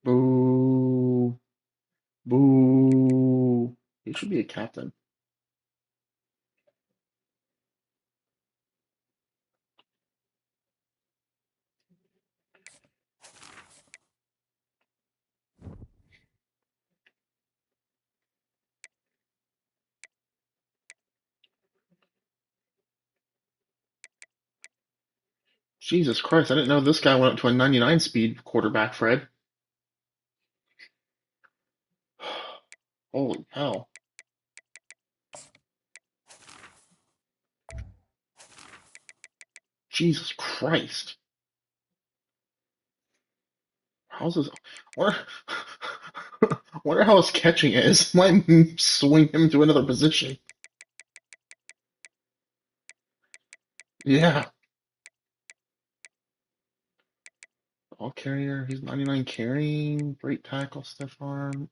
Boo, boo. He should be a captain. Jesus Christ, I didn't know this guy went up to a 99 speed quarterback, Fred. Holy hell. Jesus Christ. How's this? Wonder, wonder how his catching is. Might swing him to another position. Yeah. Ball carrier. He's 99 carrying. Great tackle, stiff arm.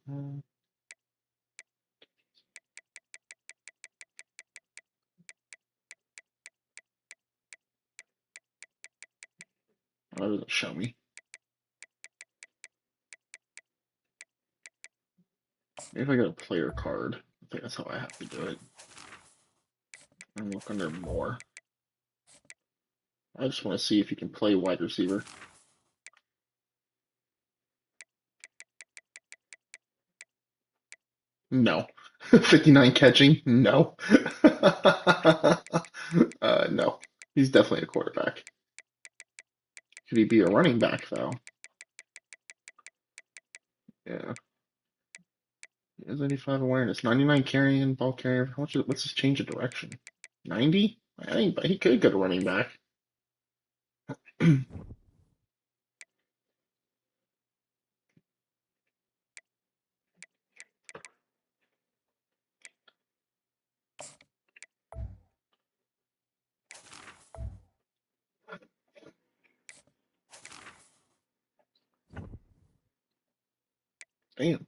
That doesn't show me. Maybe if I get a player card. I think that's how I have to do it. And look under more. I just want to see if you can play wide receiver. No. 59 catching? No. No. He's definitely a quarterback. Could he be a running back, though? Yeah. He has 85 awareness. 99 carrying, ball carrier. What's his change of direction? 90? I think he could go to running back. Damn.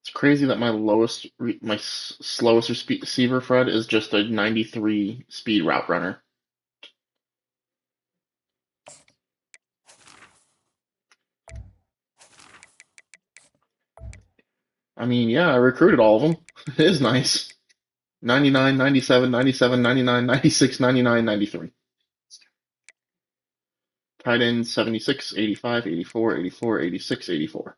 It's crazy that my slowest receiver, Fred, is just a 93 speed route runner. I mean, yeah, I recruited all of them. It is nice. 99, 97, 97, 99, 96, 99, 93. Tight end 76, 85, 84, 84, 86, 84.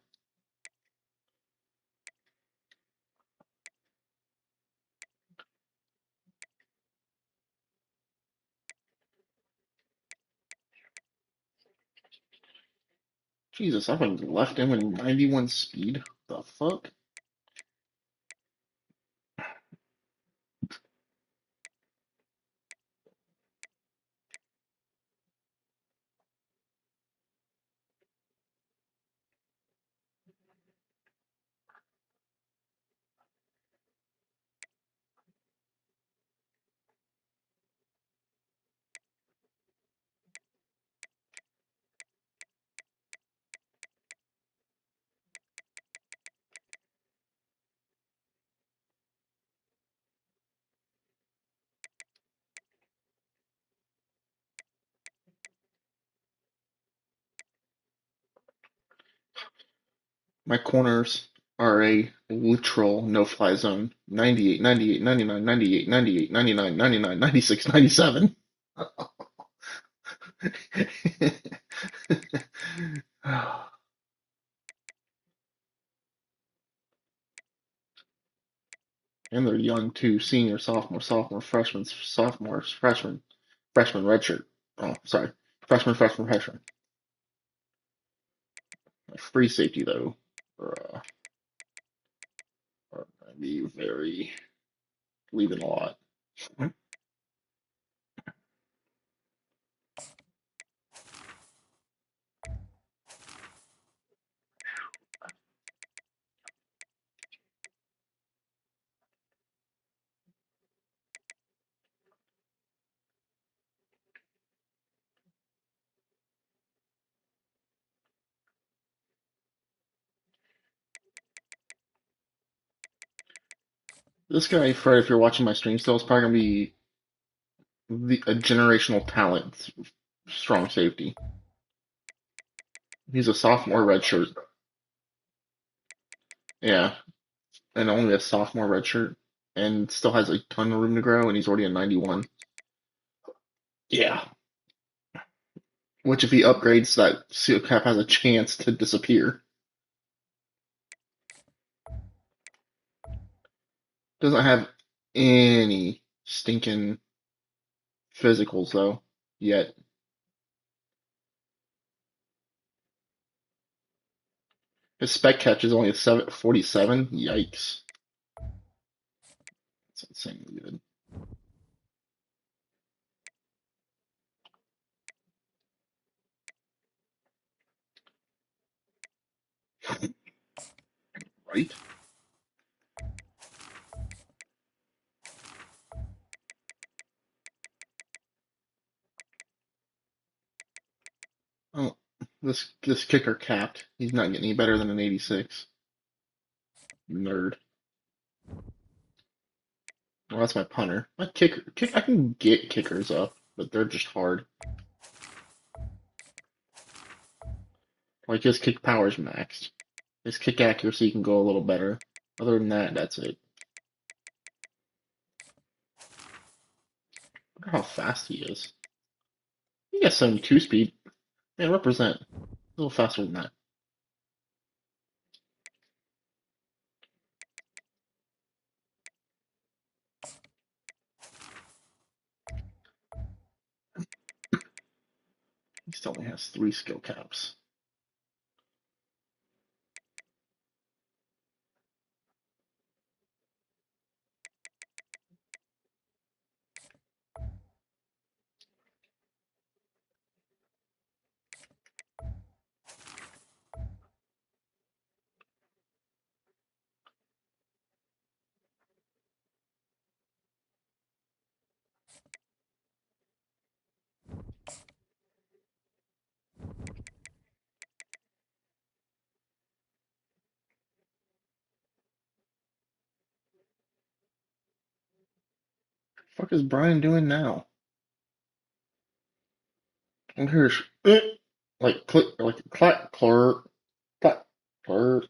Jesus, I went left in with 91 speed. The fuck? My corners are a literal no-fly zone. 98, 98, 99, 98, 98, 99, 99, 96, 97. And they're young too. Senior, sophomore, freshman, redshirt. Oh, sorry. Freshman. Free safety though are gonna be very leaving a lot. This guy, Fred, if you're watching my stream still, is probably gonna be a generational talent, strong safety. He's a sophomore redshirt. Yeah, and only a sophomore redshirt, and still has a ton of room to grow, and he's already a 91. Yeah, which if he upgrades, that seal cap has a chance to disappear. Doesn't have any stinking physicals though yet. His spec catch is only a 47. Yikes. That's insanely good. Right? Oh, this kicker capped. He's not getting any better than an 86. Nerd. Well, that's my punter. My kick. I can get kickers up, but they're just hard. Like his kick power's maxed. His kick accuracy can go a little better. Other than that, that's it. Look at how fast he is. He got 72 speed. Man, represent. A little faster than that. He still only has 3 skill caps. What the fuck is Brian doing now? And here's like click, like clack, clerk, clack, clerk.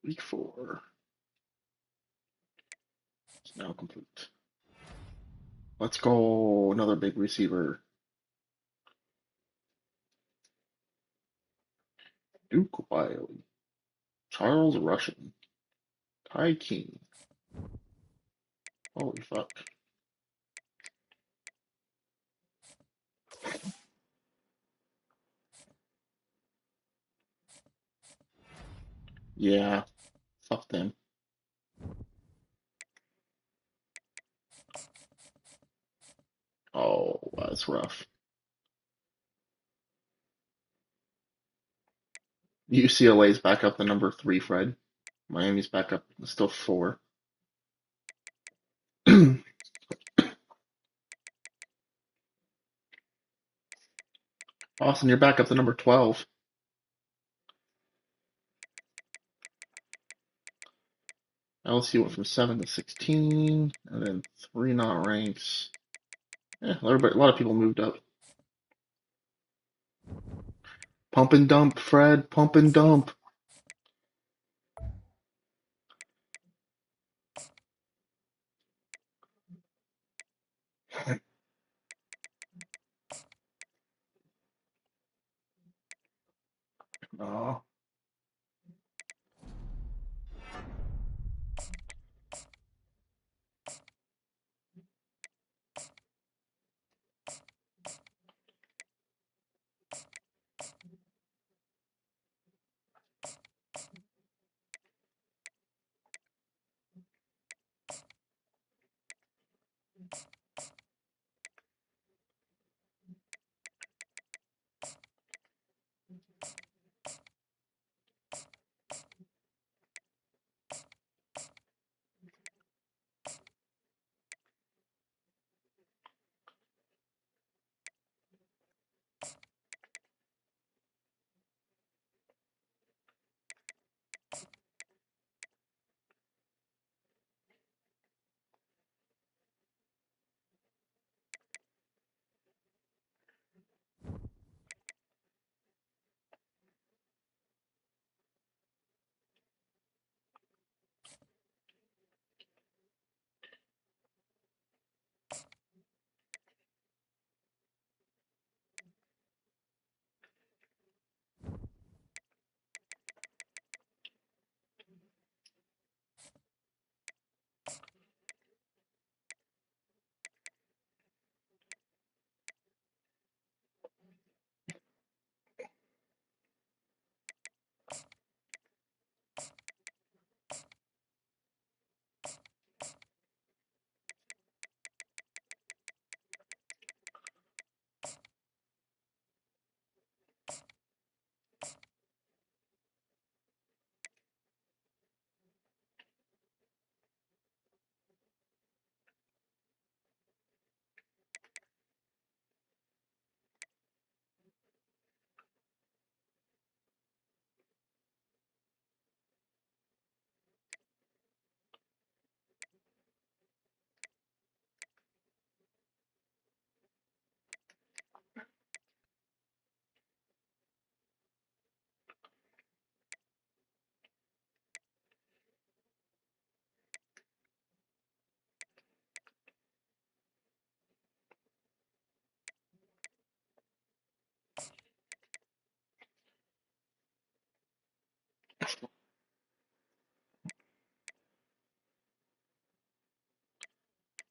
Week 4 is now complete. Let's go. Another big receiver. Duke Wiley. Charles Russian. Ty King. Holy fuck. Yeah. Fuck them. Oh, that's rough. UCLA's back up to number 3, Fred. Miami's back up still 4. Austin, you're back up to number 12. LSU went from 7 to 16, and then 3 not ranks. Yeah, a lot of people moved up. Pump and dump, Fred. Pump and dump. Oh,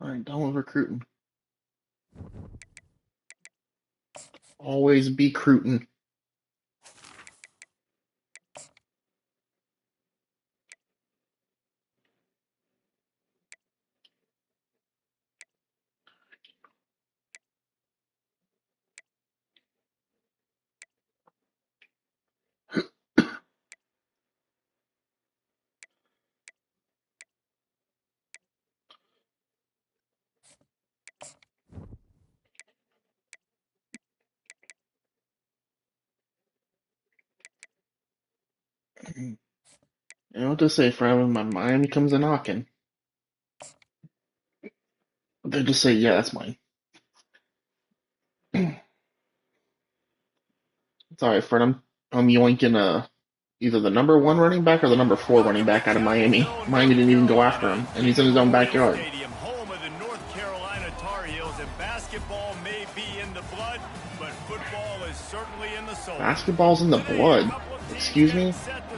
Alright, done with recruiting. Always be recruiting. You know what to say, Fred, when my Miami comes a knocking. They just say, yeah, that's mine. It's alright, Fred. I'm yoinking either the number 1 running back or the number 4 running back out of Miami. Miami didn't even go after him, and he's in his own backyard. Stadium, home of the North Carolina Tar Heels, and basketball may be in the blood, but football is certainly in the soul. Basketball's in the blood. Excuse me?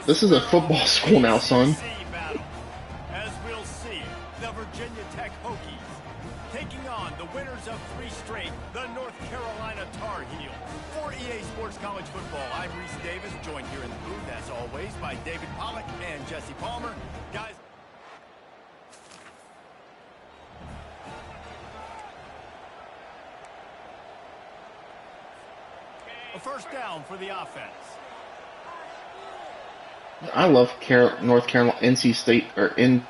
This is a football school now, son. As we'll see, the Virginia Tech Hokies taking on the winners of 3 straight, the North Carolina Tar Heels. For EA Sports College Football, I'm Reese Davis, joined here in the booth, as always, by David Pollack and Jesse Palmer. Guys, a first down for the offense. I love North Carolina, NC State, or NC.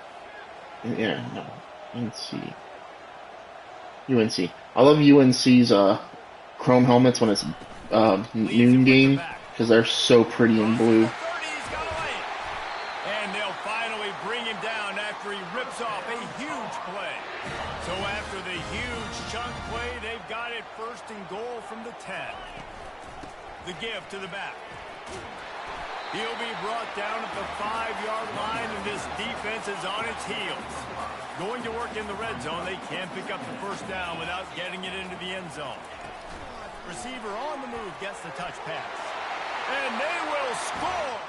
UNC. I love UNC's chrome helmets when it's noon game because they're so pretty in blue. And they'll finally bring him down after he rips off a huge play. So after the huge chunk play, they've got it first and goal from the 10. The give to the back. He'll be brought down at the 5-yard line, and this defense is on its heels. Going to work in the red zone, they can't pick up the first down without getting it into the end zone. Receiver on the move gets the touch pass. And they will score!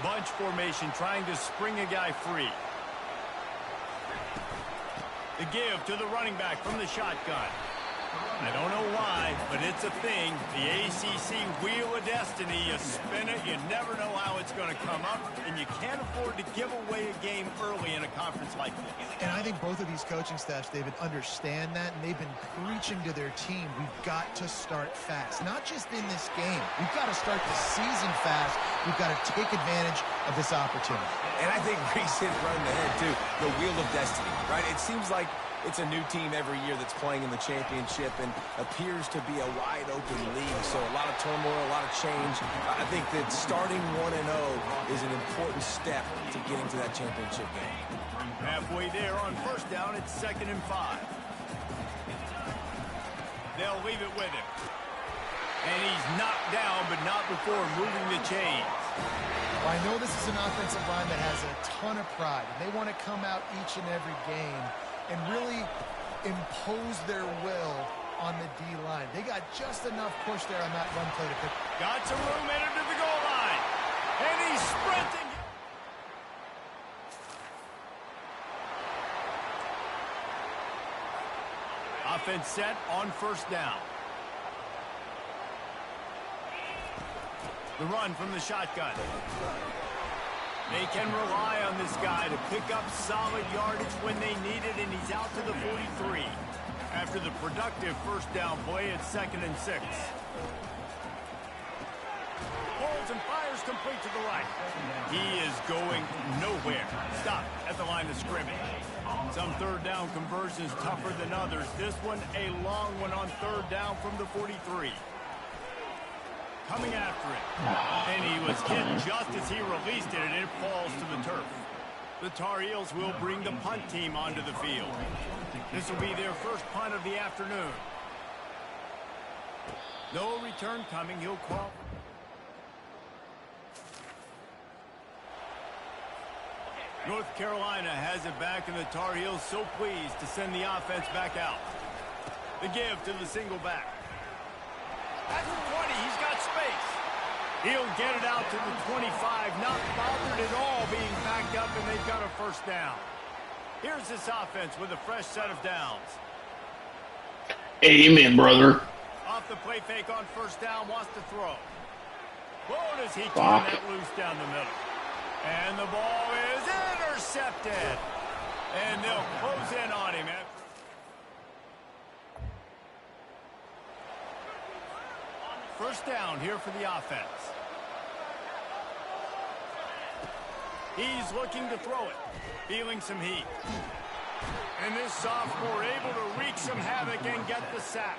Bunch formation trying to spring a guy free. The give to the running back from the shotgun. I don't know why, but it's a thing. The ACC Wheel of Destiny, you spin it, you never know how it's going to come up, and you can't afford to give away a game early in a conference like this. And I think both of these coaching staffs, David, understand that, and they've been preaching to their team, we've got to start fast. Not just in this game. We've got to start the season fast. We've got to take advantage of this opportunity. And I think Reese hit right in the head, too. The Wheel of Destiny, right? It seems like it's a new team every year that's playing in the championship and appears to be a wide-open league. So a lot of turmoil, a lot of change. I think that starting 1-0 is an important step to getting to that championship game. Halfway there on first down, it's 2nd and 5. They'll leave it with him. And he's knocked down, but not before moving the chains. Well, I know this is an offensive line that has a ton of pride, and they want to come out each and every game and really impose their will on the D-line. They got just enough push there on that run play to pick. Got some room headed to the goal line. And he's sprinting. Offense set on first down. The run from the shotgun. They can rely on this guy to pick up solid yardage when they need it, and he's out to the 43. After the productive first down play, it's 2nd and 6. Holds and fires complete to the right. He is going nowhere. Stop at the line of scrimmage. Some third down conversions tougher than others. This one a long one on third down from the 43. Coming after it. And he was hit just as he released it, and it falls to the turf. The Tar Heels will bring the punt team onto the field. This will be their first punt of the afternoon. No return coming. He'll call. North Carolina has it back, and the Tar Heels so pleased to send the offense back out. The give to the single back. At the 20, he's got space. He'll get it out to the 25, not bothered at all being backed up, and they've got a first down. Here's this offense with a fresh set of downs. Amen, brother. Off the play fake on first down, wants to throw. Whoa, does he turn Fuck. that loose down the middle. And the ball is intercepted. And they'll close in on him. First down here for the offense. He's looking to throw it. Feeling some heat. And this sophomore able to wreak some havoc and get the sack.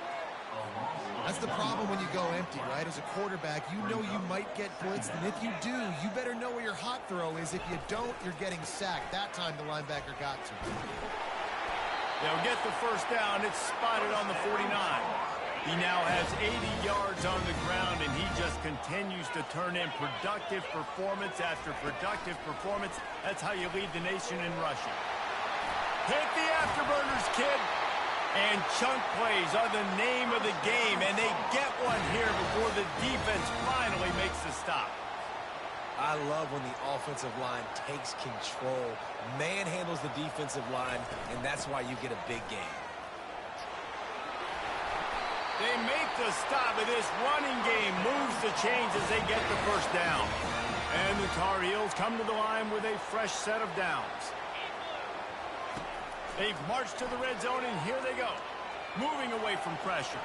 That's the problem when you go empty, right? As a quarterback, you know you might get blitzed, and if you do, you better know where your hot throw is. If you don't, you're getting sacked. That time the linebacker got to. They'll get the first down. It's spotted on the 49. He now has 80 yards on the ground, and he just continues to turn in productive performance after productive performance. That's how you lead the nation in rushing. Hit the afterburners, kid. And chunk plays are the name of the game, and they get one here before the defense finally makes the stop. I love when the offensive line takes control, manhandles the defensive line, and that's why you get a big game. They make the stop, and this running game moves the chains as they get the first down. And the Tar Heels come to the line with a fresh set of downs. They've marched to the red zone, and here they go. Moving away from pressure.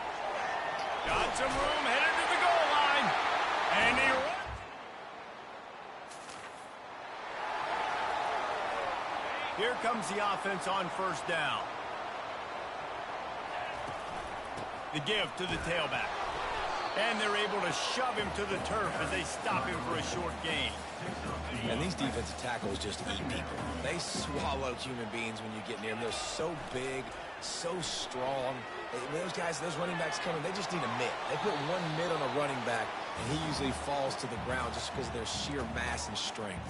Got some room, headed to the goal line. And he runs. Here comes the offense on first down. The give to the tailback. And they're able to shove him to the turf as they stop him for a short gain. And these defensive tackles just eat people. They swallow human beings when you get near them. They're so big, so strong. When those guys, those running backs come in, they just need a mitt. They put one mitt on a running back, and he usually falls to the ground just because of their sheer mass and strength.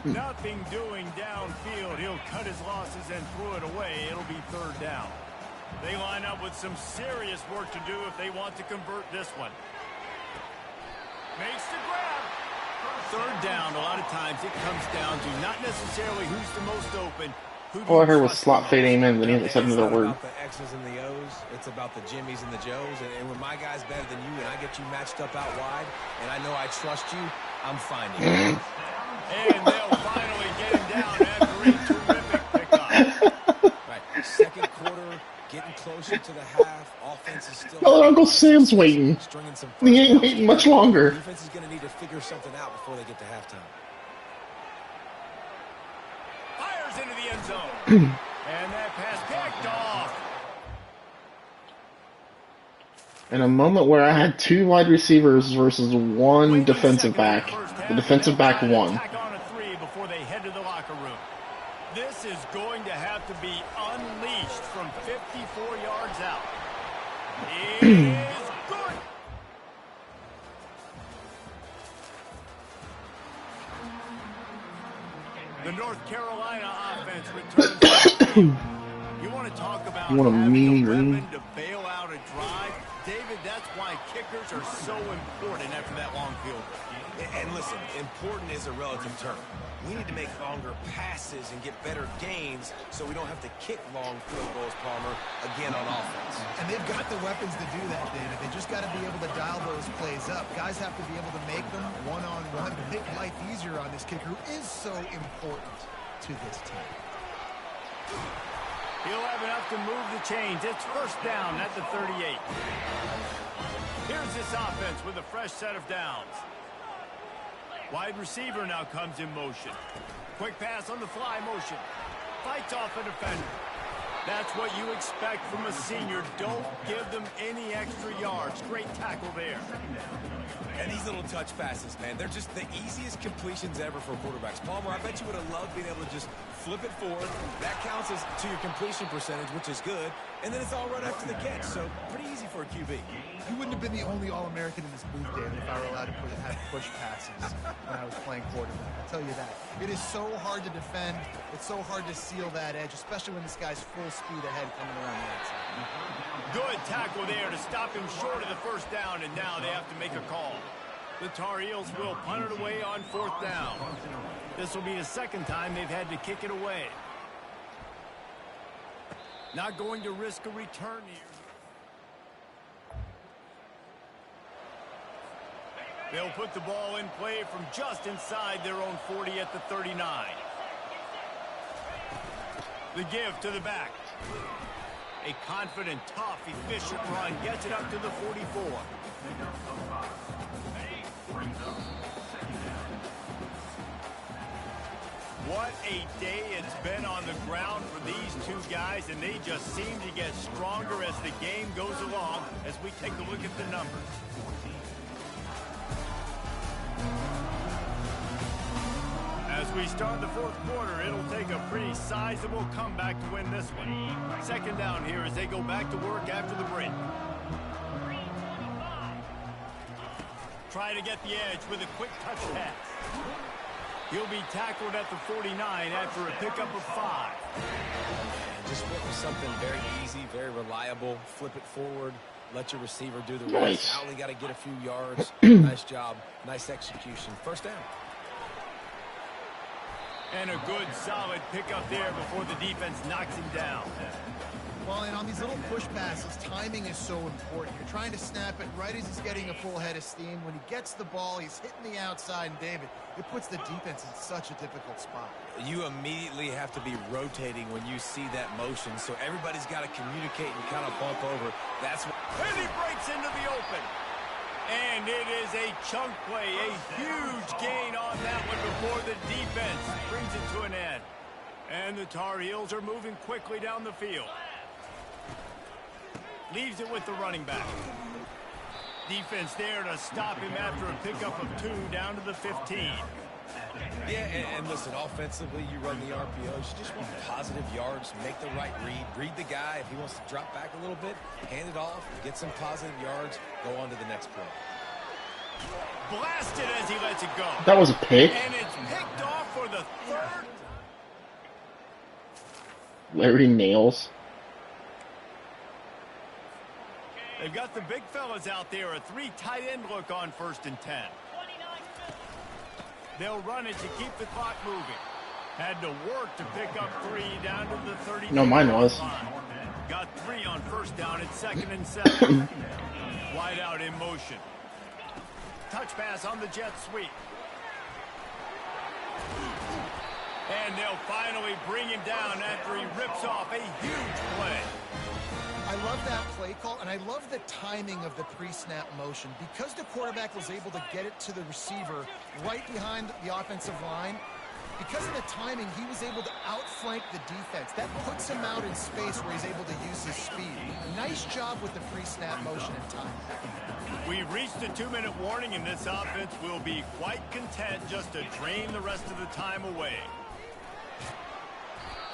Nothing doing downfield. He'll cut his losses and throw it away. It'll be third down. They line up with some serious work to do if they want to convert this one. Makes the grab. Third down, a lot of times it comes down to not necessarily who's the most open. All I heard was slot fade amen, then he hasn't said another word. It's about the X's and the O's. It's about the Jimmys and the Joes. And when my guy's better than you and I get you matched up out wide, and I know I trust you, I'm finding you. And they'll finally get him down after a terrific pickup. Right, second quarter, getting closer to the half. Offense is still... Oh, Uncle Sam's waiting. He ain't waiting much longer. Defense is going to need to figure something out before they get to halftime. Fires into the end zone. And that pass picked off. In a moment where I had two wide receivers versus one defensive back, the defensive back won. On a three before they head to the locker room. This is going to have to be unleashed from 54 yards out. It is good. The North Carolina offense returns. You want to talk about having a weapon to bail out a drive? David, that's why kickers are so important after that long field. And listen, important is a relative term. We need to make longer passes and get better gains so we don't have to kick long field goals, Palmer, again on offense. And they've got the weapons to do that, David. They just got to be able to dial those plays up. Guys have to be able to make them one-on-one to make life easier on this kicker who is so important to this team. He'll have enough to move the chains. It's first down at the 38. Here's this offense with a fresh set of downs. Wide receiver now comes in motion. Quick pass on the fly motion. Fights off a defender. That's what you expect from a senior. Don't give them any extra yards. Great tackle there. And these little touch passes, man, they're just the easiest completions ever for quarterbacks. Palmer, I bet you would have loved being able to just flip it forward. That counts as to your completion percentage, which is good. And then it's all right after the catch, so pretty easy for a QB. You wouldn't have been the only All-American in this booth, David, if I were allowed to have push passes when I was playing quarterback. I'll tell you that. It is so hard to defend. It's so hard to seal that edge, especially when this guy's full speed ahead coming around the outside. Good tackle there to stop him short of the first down, and now they have to make a call. The Tar Heels will punt it away on 4th down. This will be the second time they've had to kick it away. Not going to risk a return here. They'll put the ball in play from just inside their own 40 at the 39. The give to the back. A confident, tough, efficient run gets it up to the 44. What a day it's been on the ground for these two guys, and they just seem to get stronger as the game goes along as we take a look at the numbers. As we start the 4th quarter, it'll take a pretty sizable comeback to win this one. Second down here as they go back to work after the break. Try to get the edge with a quick touch pass. He'll be tackled at the 49 after a pickup of 5. And just went with something very easy, very reliable. Flip it forward. Let your receiver do the Nice. rest. Only got to get a few yards. Nice job. Nice execution. First down. And a good, solid pickup there before the defense knocks him down. Well, and on these little push passes, timing is so important. You're trying to snap it right as he's getting a full head of steam. When he gets the ball, he's hitting the outside, and David, it puts the defense in such a difficult spot. You immediately have to be rotating when you see that motion, so everybody's got to communicate and kind of bump over. That's what... And he breaks into the open. And it is a chunk play, a huge gain on that one before the defense brings it to an end. And the Tar Heels are moving quickly down the field. Leaves it with the running back. Defense there to stop him after a pickup of 2 down to the 15. Yeah, and listen, offensively, you run the RPOs. You just want positive yards, make the right read the guy. If he wants to drop back a little bit, hand it off, get some positive yards, go on to the next play. Blasted as he lets it go. That was a pick. And it's picked off for the 3rd. Larry Nails. They've got the big fellas out there. A 3 tight end look on 1st and 10. They'll run it to keep the clock moving. Had to work to pick up 3 down to the 30. No, mine was. Got 3 on 1st down at 2nd and 7. Wide out in motion. Touch pass on the jet sweep. And they'll finally bring him down after he rips off a huge play. I love that play call, and I love the timing of the pre-snap motion. Because the quarterback was able to get it to the receiver right behind the offensive line, because of the timing, he was able to outflank the defense. That puts him out in space where he's able to use his speed. Nice job with the pre-snap motion and time. We've reached a 2-minute warning, and this offense will be quite content just to drain the rest of the time away.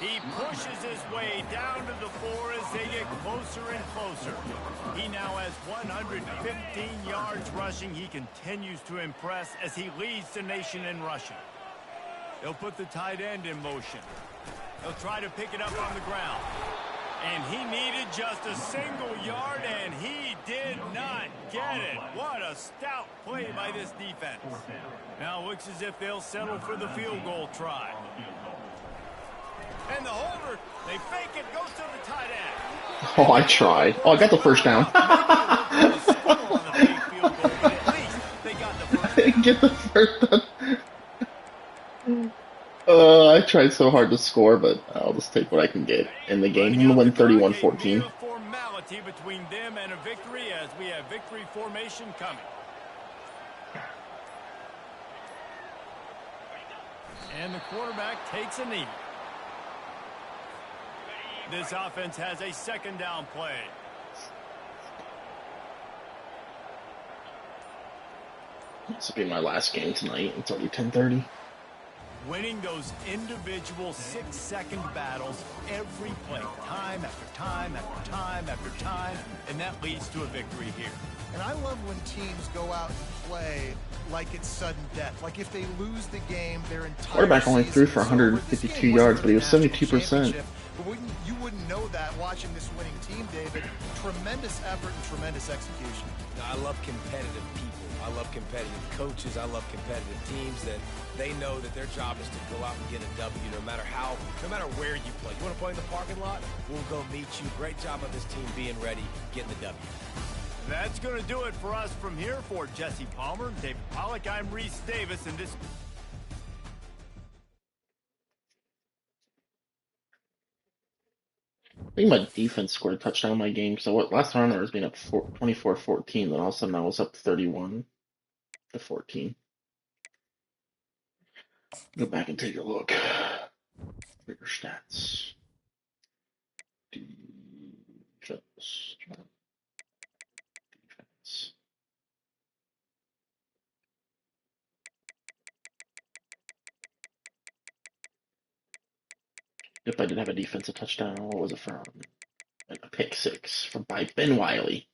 He pushes his way down to the 4 as they get closer and closer. He now has 115 yards rushing. He continues to impress as he leads the nation in rushing. They'll put the tight end in motion. They'll try to pick it up on the ground. And he needed just a single yard, and he did not get it. What a stout play by this defense. Now it looks as if they'll settle for the field goal try. And the holder, they fake it, goes to the tight end. Oh, I tried. Oh, I got the first down. Get the first down. I tried so hard to score, but I'll just take what I can get in the game. I'm going to win 31-14. Formality between them and a victory as we have victory formation coming. And the quarterback takes a knee. This offense has a 2nd down play. This will be my last game tonight. It's already 10:30. winning those individual 6-second battles every play, time after time after time after time, and that leads to a victory here. And I love when teams go out and play like it's sudden death. Like if they lose the game, their entire Quarterback only threw for season is over. This 152 game wasn't yards, for but he the was national 72%. championship, but you wouldn't know that watching this winning team, David. Tremendous effort and tremendous execution. I love competitive people. I love competitive coaches. I love competitive teams that they know that their job is to go out and get a W no matter where you play. You want to play in the parking lot? We'll go meet you. Great job of this team being ready, getting the W. That's going to do it for us from here. For Jesse Palmer, David Pollack, I'm Reese Davis, and this... I think my defense scored a touchdown in my game. So last time I was being up 24-14, then all of a sudden I was up 31-14. Go back and take a look. Bigger stats. Defense. Defense. Yep, I did have a defensive touchdown. What was it from? A pick six by Ben Wiley.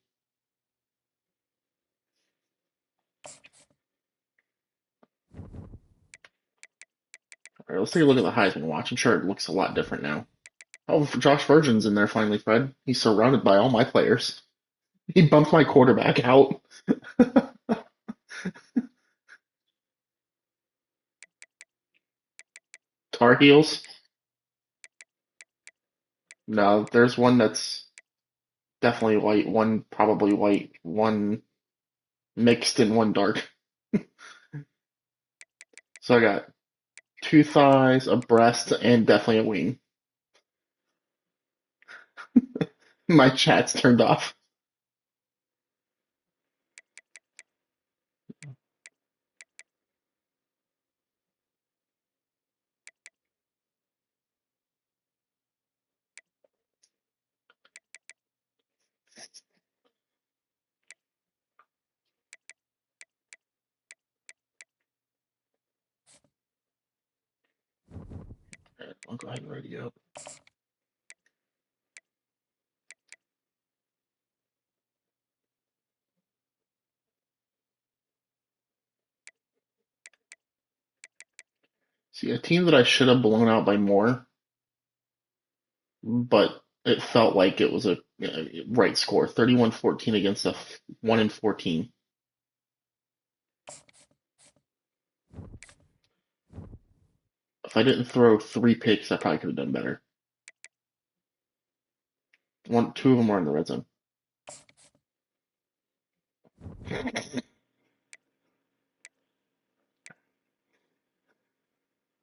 All right, let's take a look at the Heisman watch. I'm sure it looks a lot different now. Oh, Josh Virgin's in there finally, Fred. He's surrounded by all my players. He bumped my quarterback out. Tar Heels? No, there's one that's definitely white, one probably white, one mixed, and one dark. So I got two thighs, a breast, and definitely a wing. My chat's turned off. Alright, I'll go ahead and ready up. See, a team that I should have blown out by more, but it felt like it was a right score. 31-14 against a 1-14. If I didn't throw three picks, I probably could have done better. Two of them were in the red zone.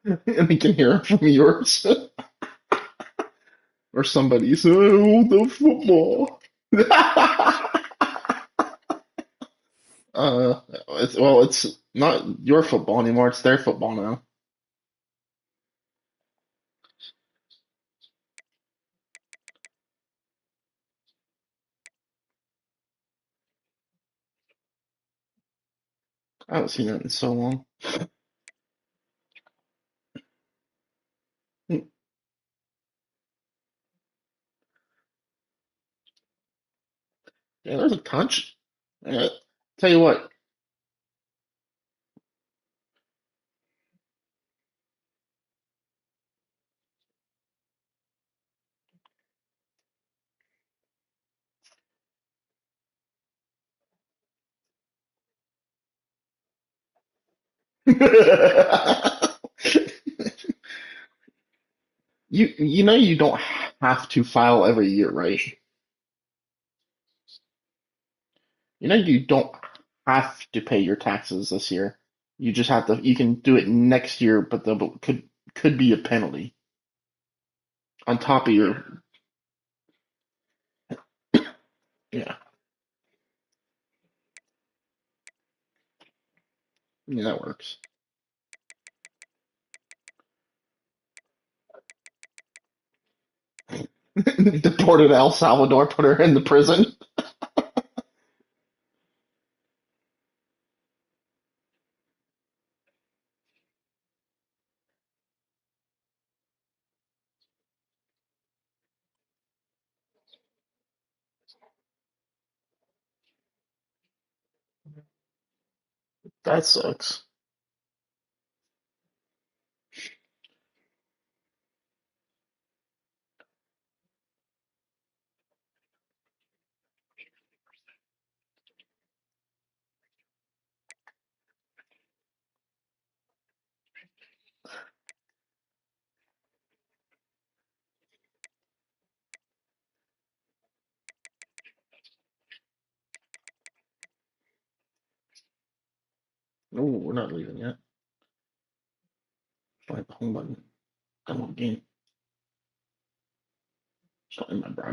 And you can hear it from yours or somebody's. Oh, the football. It's not your football anymore. It's their football now. I haven't seen that in so long. Yeah, there's a touch. Yeah. Tell you what. You know you don't have to file every year, right? You know you don't have to pay your taxes this year. You just have to. You can do it next year, but there could be a penalty on top of your. Yeah, yeah, that works. Deported to El Salvador, put her in the prison. That sucks. Oh, we're not leaving yet. Find the home button. Download game. Starting my browser.